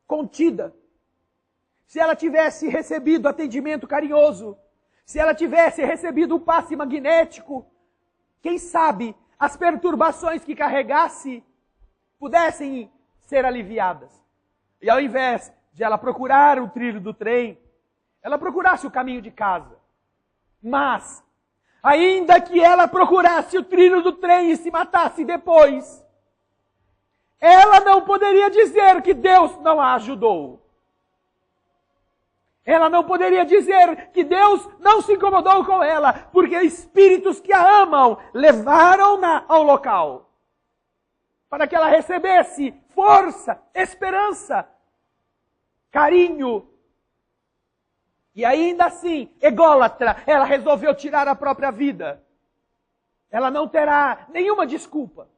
contida, se ela tivesse recebido atendimento carinhoso, se ela tivesse recebido o passe magnético, quem sabe as perturbações que carregasse pudessem ser aliviadas. E ao invés de ela procurar o trilho do trem, ela procurasse o caminho de casa. Mas, ainda que ela procurasse o trilho do trem e se matasse depois, ela não poderia dizer que Deus não a ajudou. Ela não poderia dizer que Deus não se incomodou com ela, porque espíritos que a amam levaram-na ao local, para que ela recebesse força, esperança, carinho. E ainda assim, ególatra, ela resolveu tirar a própria vida. Ela não terá nenhuma desculpa.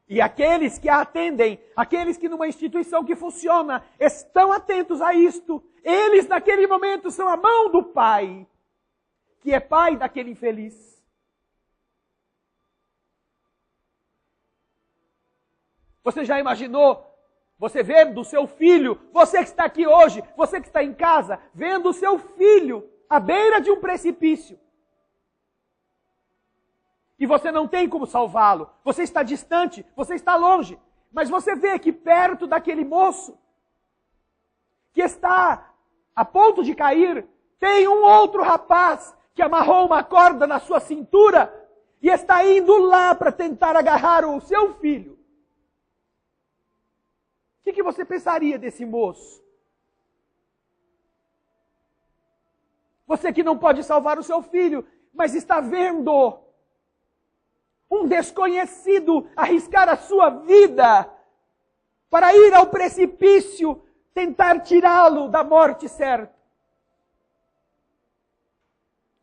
E aqueles que a atendem, aqueles que numa instituição que funciona, estão atentos a isto, eles naquele momento são a mão do Pai, que é pai daquele infeliz. Você já imaginou, você vendo o seu filho, você que está aqui hoje, você que está em casa, vendo o seu filho à beira de um precipício, e você não tem como salvá-lo, você está distante, você está longe, mas você vê que perto daquele moço, que está a ponto de cair, tem um outro rapaz que amarrou uma corda na sua cintura e está indo lá para tentar agarrar o seu filho. O que você pensaria desse moço? Você que não pode salvar o seu filho, mas está vendo um desconhecido arriscar a sua vida para ir ao precipício, tentar tirá-lo da morte certa.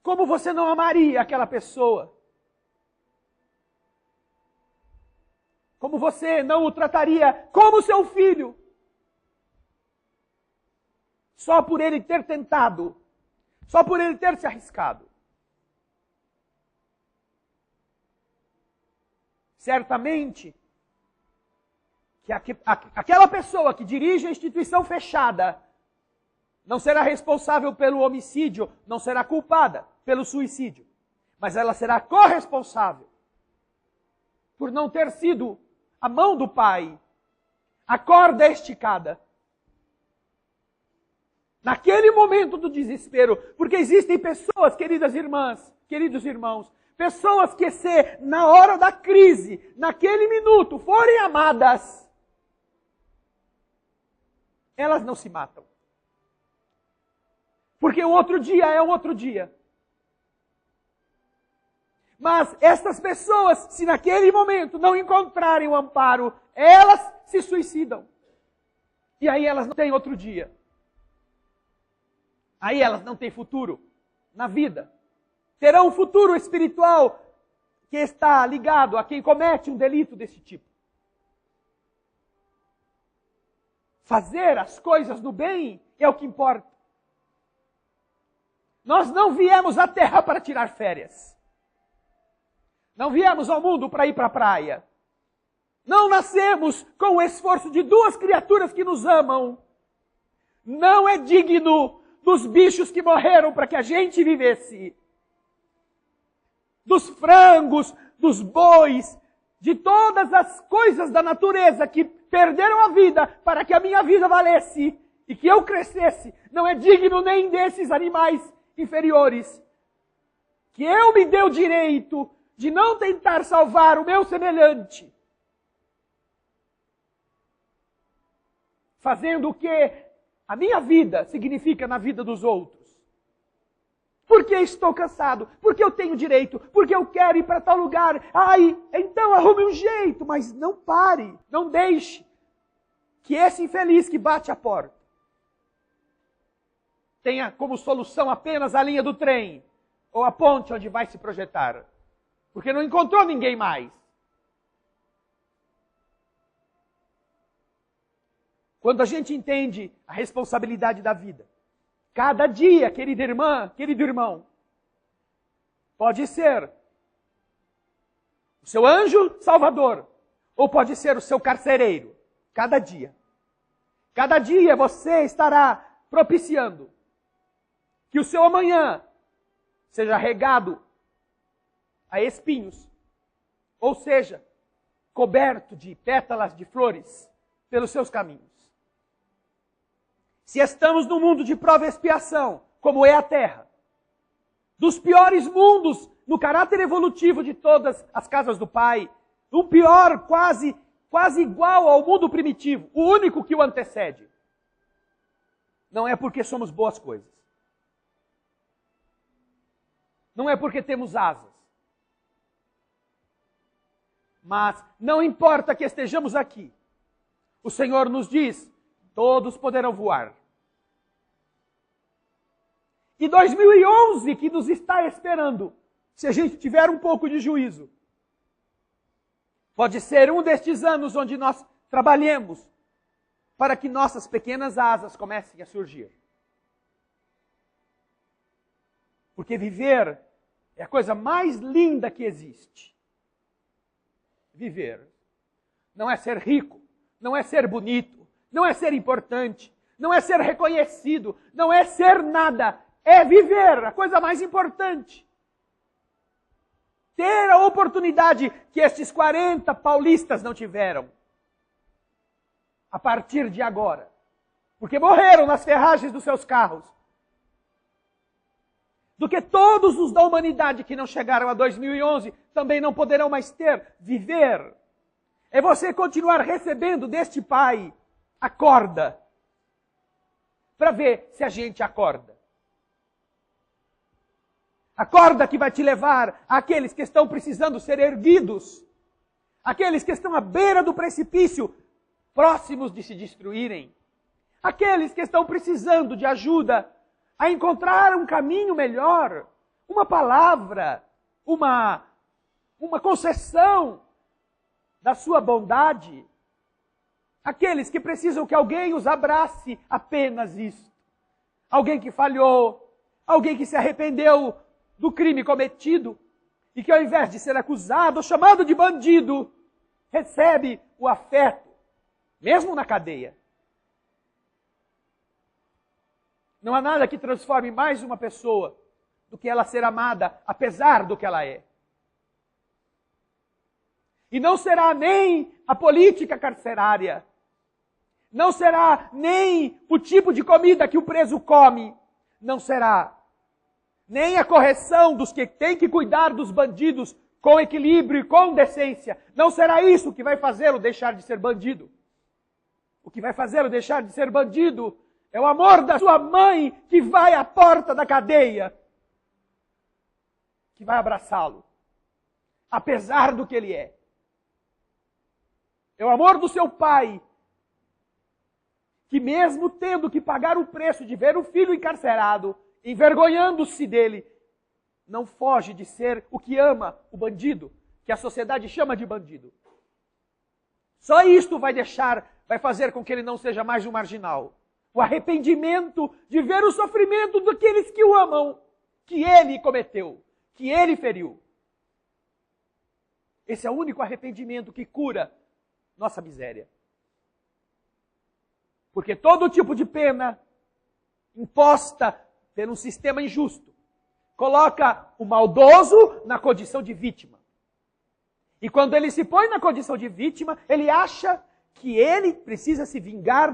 Como você não amaria aquela pessoa? Como você não o trataria como seu filho? Só por ele ter tentado, só por ele ter se arriscado. Certamente que aquela pessoa que dirige a instituição fechada não será responsável pelo homicídio, não será culpada pelo suicídio, mas ela será corresponsável por não ter sido a mão do Pai, a corda esticada. Naquele momento do desespero, porque existem pessoas, queridas irmãs, queridos irmãos, pessoas que se, na hora da crise, naquele minuto, forem amadas, elas não se matam. Porque o outro dia é um outro dia. Mas estas pessoas, se naquele momento não encontrarem o amparo, elas se suicidam. E aí elas não têm outro dia. Aí elas não têm futuro na vida. Terão um futuro espiritual que está ligado a quem comete um delito desse tipo. Fazer as coisas no bem é o que importa. Nós não viemos à Terra para tirar férias. Não viemos ao mundo para ir para a praia. Não nascemos com o esforço de duas criaturas que nos amam. Não é digno dos bichos que morreram para que a gente vivesse. Dos frangos, dos bois, de todas as coisas da natureza que perderam a vida para que a minha vida valesse e que eu crescesse. Não é digno nem desses animais inferiores. Que eu me dê o direito de não tentar salvar o meu semelhante, fazendo o que a minha vida significa na vida dos outros. Porque estou cansado, porque eu tenho direito, porque eu quero ir para tal lugar. Ai, então arrume um jeito, mas não pare, não deixe que esse infeliz que bate a porta tenha como solução apenas a linha do trem ou a ponte onde vai se projetar. Porque não encontrou ninguém mais. Quando a gente entende a responsabilidade da vida, cada dia, querida irmã, querido irmão, pode ser o seu anjo salvador, ou pode ser o seu carcereiro. Cada dia. Cada dia você estará propiciando que o seu amanhã seja regado a espinhos, ou seja, coberto de pétalas de flores pelos seus caminhos. Se estamos num mundo de prova e expiação, como é a Terra, dos piores mundos no caráter evolutivo de todas as casas do Pai, o pior quase igual ao mundo primitivo, o único que o antecede, não é porque somos boas coisas. Não é porque temos asas. Mas não importa que estejamos aqui. O Senhor nos diz, todos poderão voar. E 2011 que nos está esperando, se a gente tiver um pouco de juízo, pode ser um destes anos onde nós trabalhemos para que nossas pequenas asas comecem a surgir. Porque viver é a coisa mais linda que existe. Viver não é ser rico, não é ser bonito, não é ser importante, não é ser reconhecido, não é ser nada. É viver, a coisa mais importante. Ter a oportunidade que estes 40 paulistas não tiveram. A partir de agora. Porque morreram nas ferragens dos seus carros. Do que todos os da humanidade que não chegaram a 2011 também não poderão mais ter. Viver é você continuar recebendo deste Pai a corda. Para ver se a gente acorda. A corda que vai te levar àqueles que estão precisando ser erguidos. Aqueles que estão à beira do precipício, próximos de se destruírem. Aqueles que estão precisando de ajuda a encontrar um caminho melhor. Uma palavra, uma concessão da sua bondade. Aqueles que precisam que alguém os abrace, apenas isso. Alguém que falhou, alguém que se arrependeu do crime cometido e que ao invés de ser acusado ou chamado de bandido, recebe o afeto, mesmo na cadeia. Não há nada que transforme mais uma pessoa do que ela ser amada, apesar do que ela é. E não será nem a política carcerária, não será nem o tipo de comida que o preso come, não será nem a correção dos que têm que cuidar dos bandidos com equilíbrio e com decência. Não será isso que vai fazê-lo deixar de ser bandido. O que vai fazê-lo deixar de ser bandido é o amor da sua mãe que vai à porta da cadeia, que vai abraçá-lo, apesar do que ele é. É o amor do seu pai, que mesmo tendo que pagar o preço de ver o filho encarcerado, envergonhando-se dele, não foge de ser o que ama o bandido, que a sociedade chama de bandido. Só isto vai fazer com que ele não seja mais um marginal. O arrependimento de ver o sofrimento daqueles que o amam, que ele cometeu, que ele feriu. Esse é o único arrependimento que cura nossa miséria. Porque todo tipo de pena imposta por um sistema injusto coloca o maldoso na condição de vítima. E quando ele se põe na condição de vítima, ele acha que ele precisa se vingar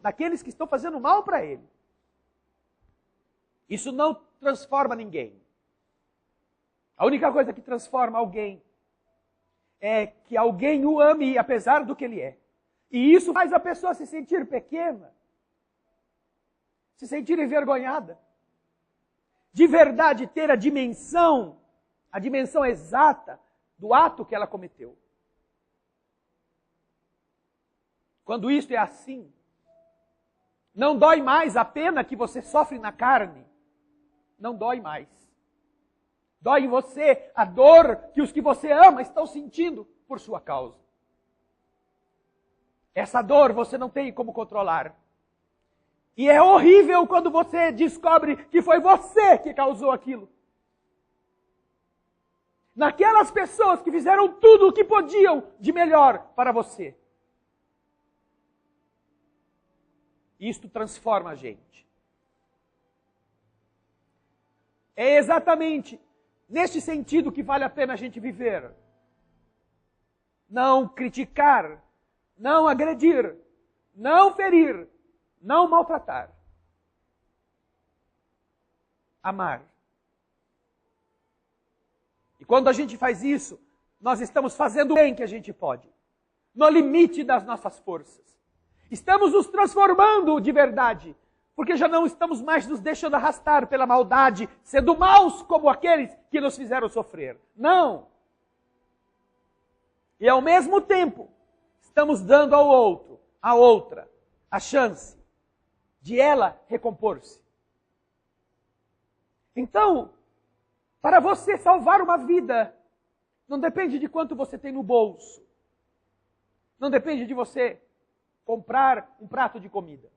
daqueles que estão fazendo mal para ele. Isso não transforma ninguém. A única coisa que transforma alguém é que alguém o ame apesar do que ele é. E isso faz a pessoa se sentir pequena, se sentir envergonhada. De verdade ter a dimensão exata do ato que ela cometeu. Quando isto é assim, não dói mais a pena que você sofre na carne. Não dói mais. Dói em você a dor que os que você ama estão sentindo por sua causa. Essa dor você não tem como controlar. E é horrível quando você descobre que foi você que causou aquilo. Naquelas pessoas que fizeram tudo o que podiam de melhor para você. Isto transforma a gente. É exatamente neste sentido que vale a pena a gente viver. Não criticar, não agredir, não ferir, não maltratar. Amar. E quando a gente faz isso, nós estamos fazendo o bem que a gente pode, no limite das nossas forças. Estamos nos transformando de verdade, porque já não estamos mais nos deixando arrastar pela maldade, sendo maus como aqueles que nos fizeram sofrer. Não! E ao mesmo tempo, estamos dando ao outro, à outra, a chance de ela recompor-se. Então, para você salvar uma vida, não depende de quanto você tem no bolso. Não depende de você comprar um prato de comida.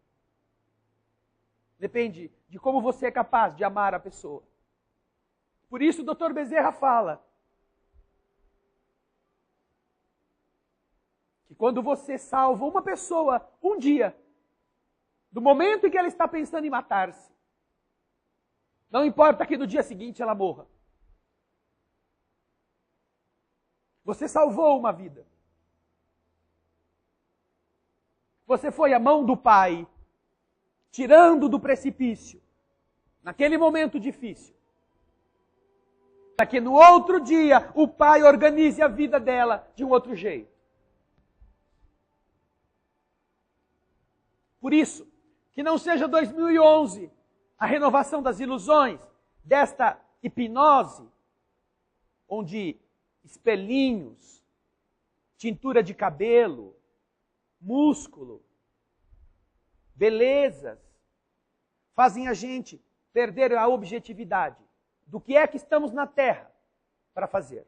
Depende de como você é capaz de amar a pessoa. Por isso o Dr. Bezerra fala que quando você salva uma pessoa um dia, do momento em que ela está pensando em matar-se, não importa que no dia seguinte ela morra. Você salvou uma vida. Você foi a mão do Pai, tirando do precipício, naquele momento difícil, para que no outro dia o Pai organize a vida dela de um outro jeito. Por isso, que não seja 2011 a renovação das ilusões, desta hipnose, onde espelhinhos, tintura de cabelo, músculo, belezas, fazem a gente perder a objetividade do que é que estamos na Terra para fazer.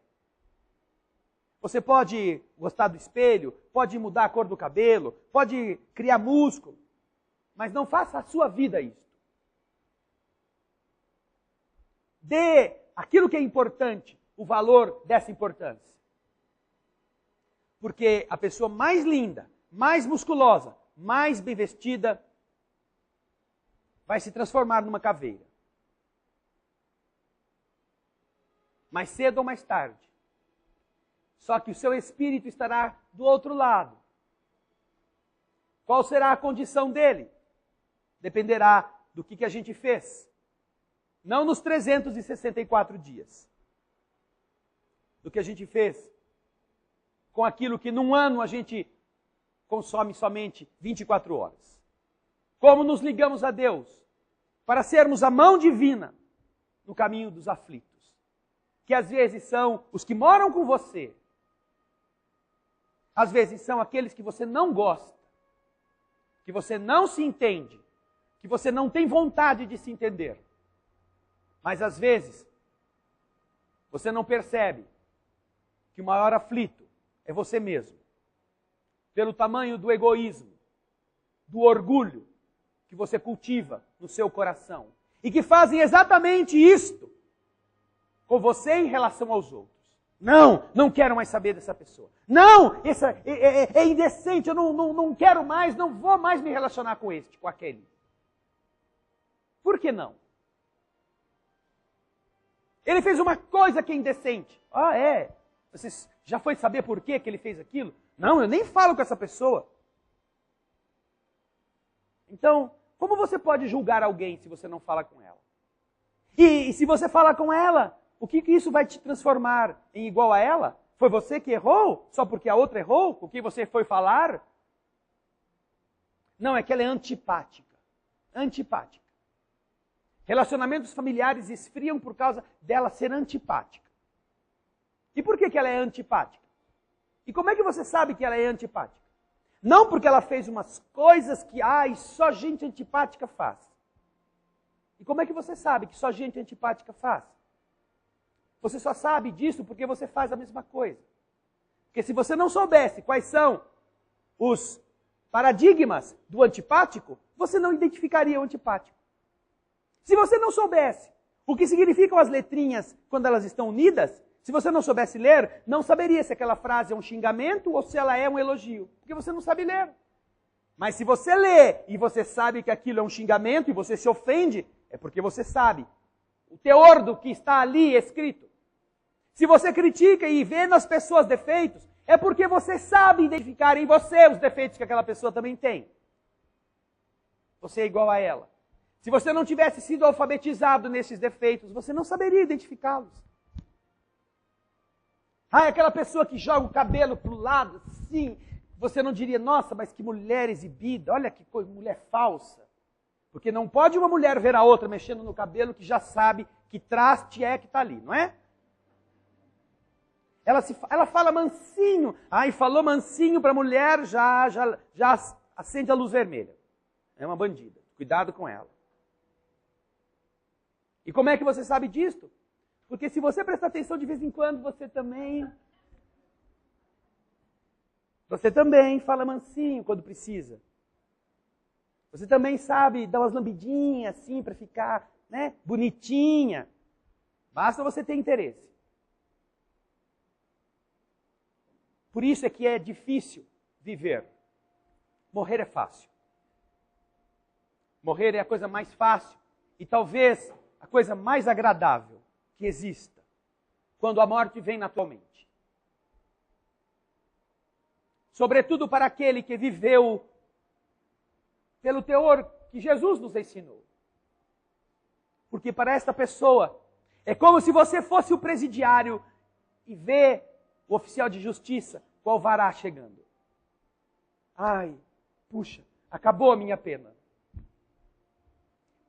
Você pode gostar do espelho, pode mudar a cor do cabelo, pode criar músculo, mas não faça a sua vida isso. Dê aquilo que é importante, o valor dessa importância. Porque a pessoa mais linda, mais musculosa, mais bem vestida, vai se transformar numa caveira. Mais cedo ou mais tarde. Só que o seu espírito estará do outro lado. Qual será a condição dele? Dependerá do que a gente fez. Não nos 364 dias. Do que a gente fez com aquilo que num ano a gente consome somente 24 horas. Como nos ligamos a Deus para sermos a mão divina no caminho dos aflitos, que às vezes são os que moram com você, às vezes são aqueles que você não gosta, que você não se entende, que você não tem vontade de se entender. Mas às vezes você não percebe que o maior aflito é você mesmo. Pelo tamanho do egoísmo, do orgulho que você cultiva no seu coração. E que fazem exatamente isto com você em relação aos outros. Não quero mais saber dessa pessoa. Não, essa é indecente, eu não quero mais, não vou mais me relacionar com este, com aquele. Por que não? Ele fez uma coisa que é indecente. Ah, é? Você já foi saber por que ele fez aquilo? Não, eu nem falo com essa pessoa. Então, como você pode julgar alguém se você não fala com ela? E se você falar com ela, o que isso vai te transformar em igual a ela? Foi você que errou? Só porque a outra errou? O que você foi falar? Não, é que ela é antipática. Antipática. Relacionamentos familiares esfriam por causa dela ser antipática. E por que ela é antipática? E como é que você sabe que ela é antipática? Não porque ela fez umas coisas que, só gente antipática faz. E como é que você sabe que só gente antipática faz? Você só sabe disso porque você faz a mesma coisa. Porque se você não soubesse quais são os paradigmas do antipático, você não identificaria o antipático. Se você não soubesse o que significam as letrinhas quando elas estão unidas, se você não soubesse ler, não saberia se aquela frase é um xingamento ou se ela é um elogio. Porque você não sabe ler. Mas se você lê e você sabe que aquilo é um xingamento e você se ofende, é porque você sabe o teor do que está ali escrito. Se você critica e vê nas pessoas defeitos, é porque você sabe identificar em você os defeitos que aquela pessoa também tem. Você é igual a ela. Se você não tivesse sido alfabetizado nesses defeitos, você não saberia identificá-los. Aquela pessoa que joga o cabelo para o lado, sim, você não diria, nossa, mas que mulher exibida, olha que coisa, mulher falsa. Porque não pode uma mulher ver a outra mexendo no cabelo que já sabe que traste é que está ali, não é? Ela fala mansinho, falou mansinho para a mulher, já acende a luz vermelha. é uma bandida. Cuidado com ela. E como é que você sabe disso? Porque se você prestar atenção de vez em quando, você também fala mansinho quando precisa. Você também sabe dar umas lambidinhas assim para ficar, né, bonitinha. Basta você ter interesse. Por isso é que é difícil viver. Morrer é fácil. Morrer é a coisa mais fácil e talvez a coisa mais agradável que exista quando a morte vem naturalmente. Sobretudo para aquele que viveu pelo teor que Jesus nos ensinou. Porque para esta pessoa é como se você fosse o presidiário e vê o oficial de justiça com o alvará chegando. Ai, puxa, acabou a minha pena.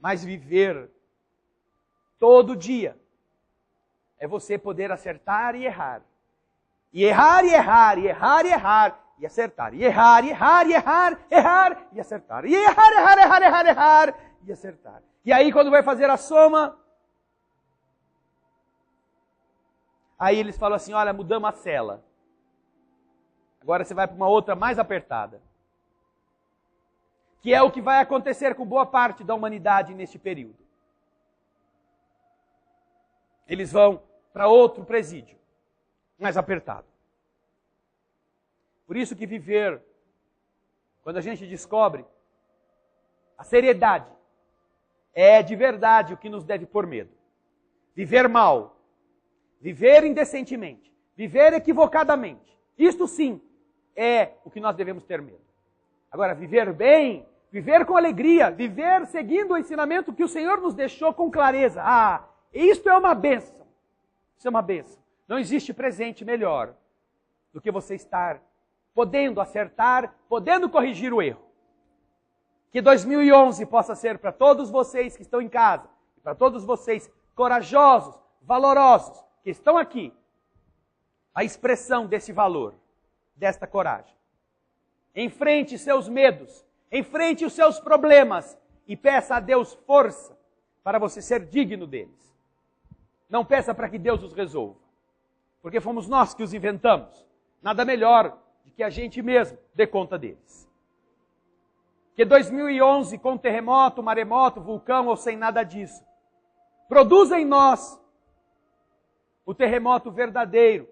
Mas viver todo dia é você poder acertar e errar. E errar, e errar, e errar, e errar, e acertar. E errar, e errar, e errar, errar, e acertar. E errar, errar, errar, errar, errar, e acertar. E aí quando vai fazer a soma, aí eles falam assim, olha, mudamos a cela. Agora você vai para uma outra mais apertada. Que é o que vai acontecer com boa parte da humanidade neste período. Eles vão para outro presídio, mais apertado. Por isso que viver, quando a gente descobre a seriedade, é de verdade o que nos deve pôr medo. Viver mal, viver indecentemente, viver equivocadamente, isto sim é o que nós devemos ter medo. Agora, viver bem, viver com alegria, viver seguindo o ensinamento que o Senhor nos deixou com clareza. Ah, isto é uma bênção. Isso é uma bênção. Não existe presente melhor do que você estar podendo acertar, podendo corrigir o erro. Que 2011 possa ser para todos vocês que estão em casa, para todos vocês corajosos, valorosos, que estão aqui, a expressão desse valor, desta coragem. Enfrente seus medos, enfrente os seus problemas e peça a Deus força para você ser digno deles. Não peça para que Deus os resolva, porque fomos nós que os inventamos. Nada melhor do que a gente mesmo dê conta deles. Que 2011, com terremoto, maremoto, vulcão ou sem nada disso, produza em nós o terremoto verdadeiro,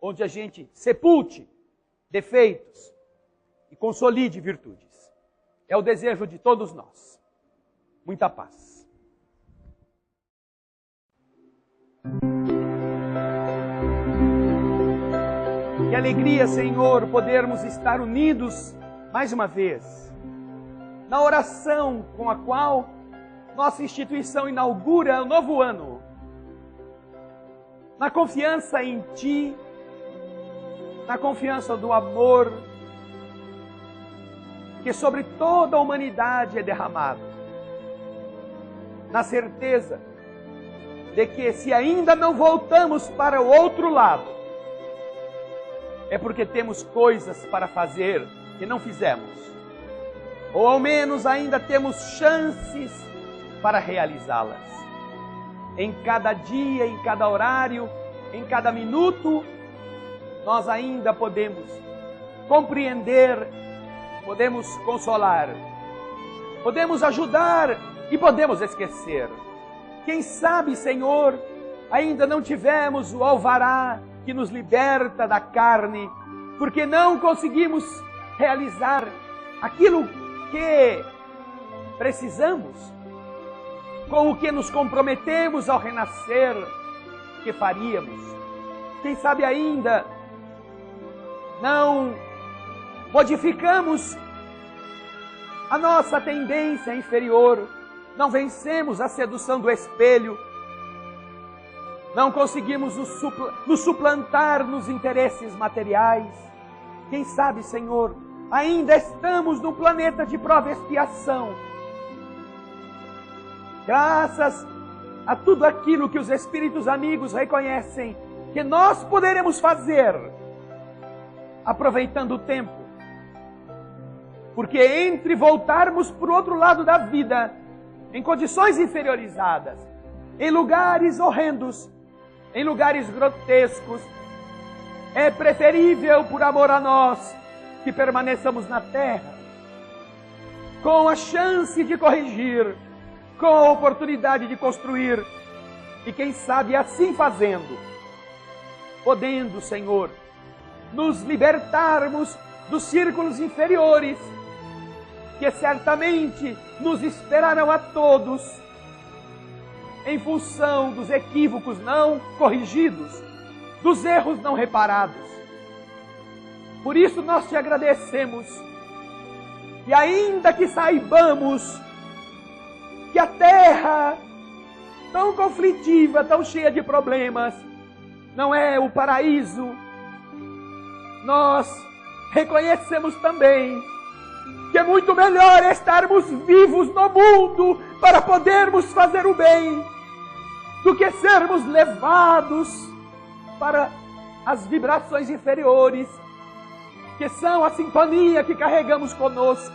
onde a gente sepulte defeitos e consolide virtudes. É o desejo de todos nós. Muita paz. Que alegria, Senhor, podermos estar unidos mais uma vez na oração com a qual nossa instituição inaugura o novo ano. Na confiança em Ti, na confiança do amor que sobre toda a humanidade é derramado. Na certeza de que se ainda não voltamos para o outro lado, é porque temos coisas para fazer que não fizemos. Ou ao menos ainda temos chances para realizá-las. Em cada dia, em cada horário, em cada minuto, nós ainda podemos compreender, podemos consolar, podemos ajudar e podemos esquecer. Quem sabe, Senhor, ainda não tivemos o alvará que nos liberta da carne, porque não conseguimos realizar aquilo que precisamos, com o que nos comprometemos ao renascer, que faríamos. Quem sabe ainda não modificamos a nossa tendência inferior, não vencemos a sedução do espelho, não conseguimos nos suplantar nos interesses materiais. Quem sabe, Senhor, ainda estamos num planeta de prova e expiação. Graças a tudo aquilo que os Espíritos amigos reconhecem que nós poderemos fazer, aproveitando o tempo. Porque entre voltarmos para o outro lado da vida, em condições inferiorizadas, em lugares horrendos, em lugares grotescos, é preferível, por amor a nós, que permaneçamos na terra, com a chance de corrigir, com a oportunidade de construir, e quem sabe assim fazendo, podendo, Senhor, nos libertarmos dos círculos inferiores, que certamente nos esperarão a todos, em função dos equívocos não corrigidos, dos erros não reparados. Por isso nós te agradecemos, e ainda que saibamos que a terra, tão conflitiva, tão cheia de problemas, não é o paraíso, nós reconhecemos também que é muito melhor estarmos vivos no mundo para podermos fazer o bem, do que sermos levados para as vibrações inferiores, que são a sintonia que carregamos conosco,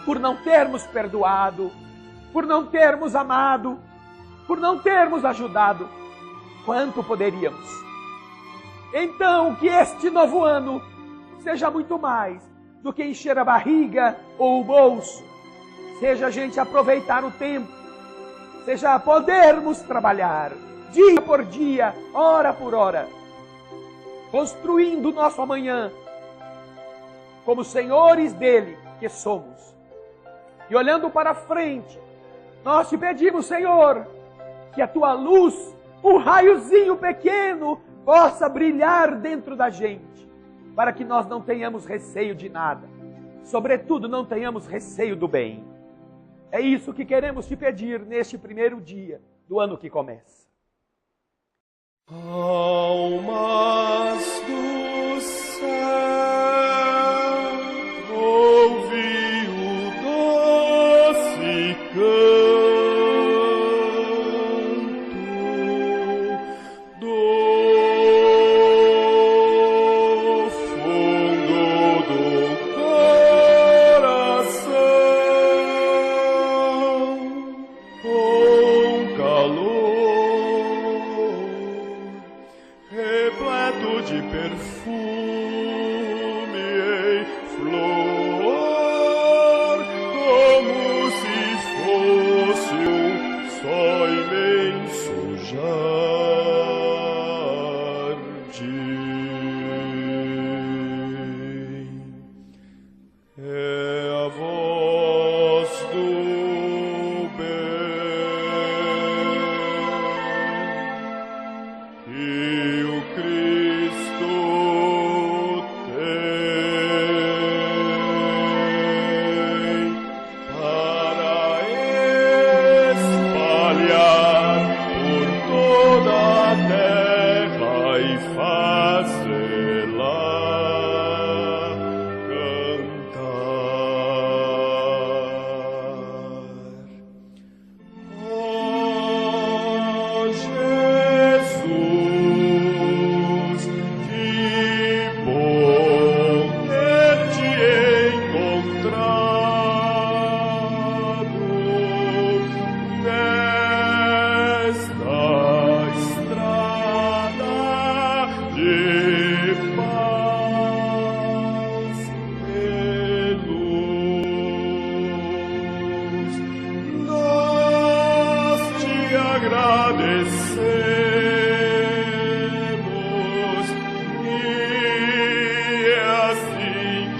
por não termos perdoado, por não termos amado, por não termos ajudado quanto poderíamos. Então, que este novo ano seja muito mais do que encher a barriga ou o bolso, seja a gente aproveitar o tempo, seja podermos trabalhar dia por dia, hora por hora, construindo o nosso amanhã como senhores dele que somos. E olhando para frente, nós te pedimos, Senhor, que a tua luz, um raiozinho pequeno, possa brilhar dentro da gente, para que nós não tenhamos receio de nada, sobretudo não tenhamos receio do bem. É isso que queremos te pedir neste primeiro dia do ano que começa. Almas do céu, ouvi o doce canto do fundo do coração, com calor repleto de perfume em flor, como se fosse um só imenso jardim. É a voz do bem que o Cristo tem para espalhar por toda a terra e fazê-la cantar. Oh, Jesus, que bom ter-te encontrado nesta estrada de paz e luz. Nós te agradecemos e assim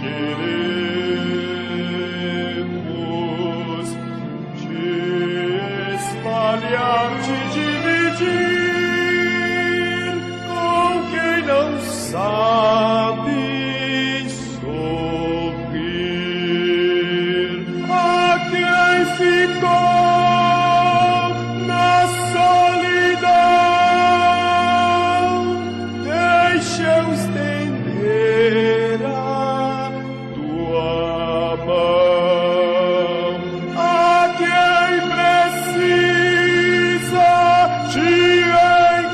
queremos te espalhar, te dividir com quem não sabe sorrir, a quem ficou na solidão. Deixa eu estender a tua mão a quem precisa te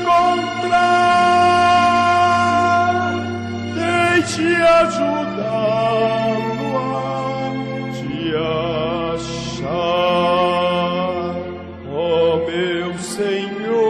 encontrar. Senhor.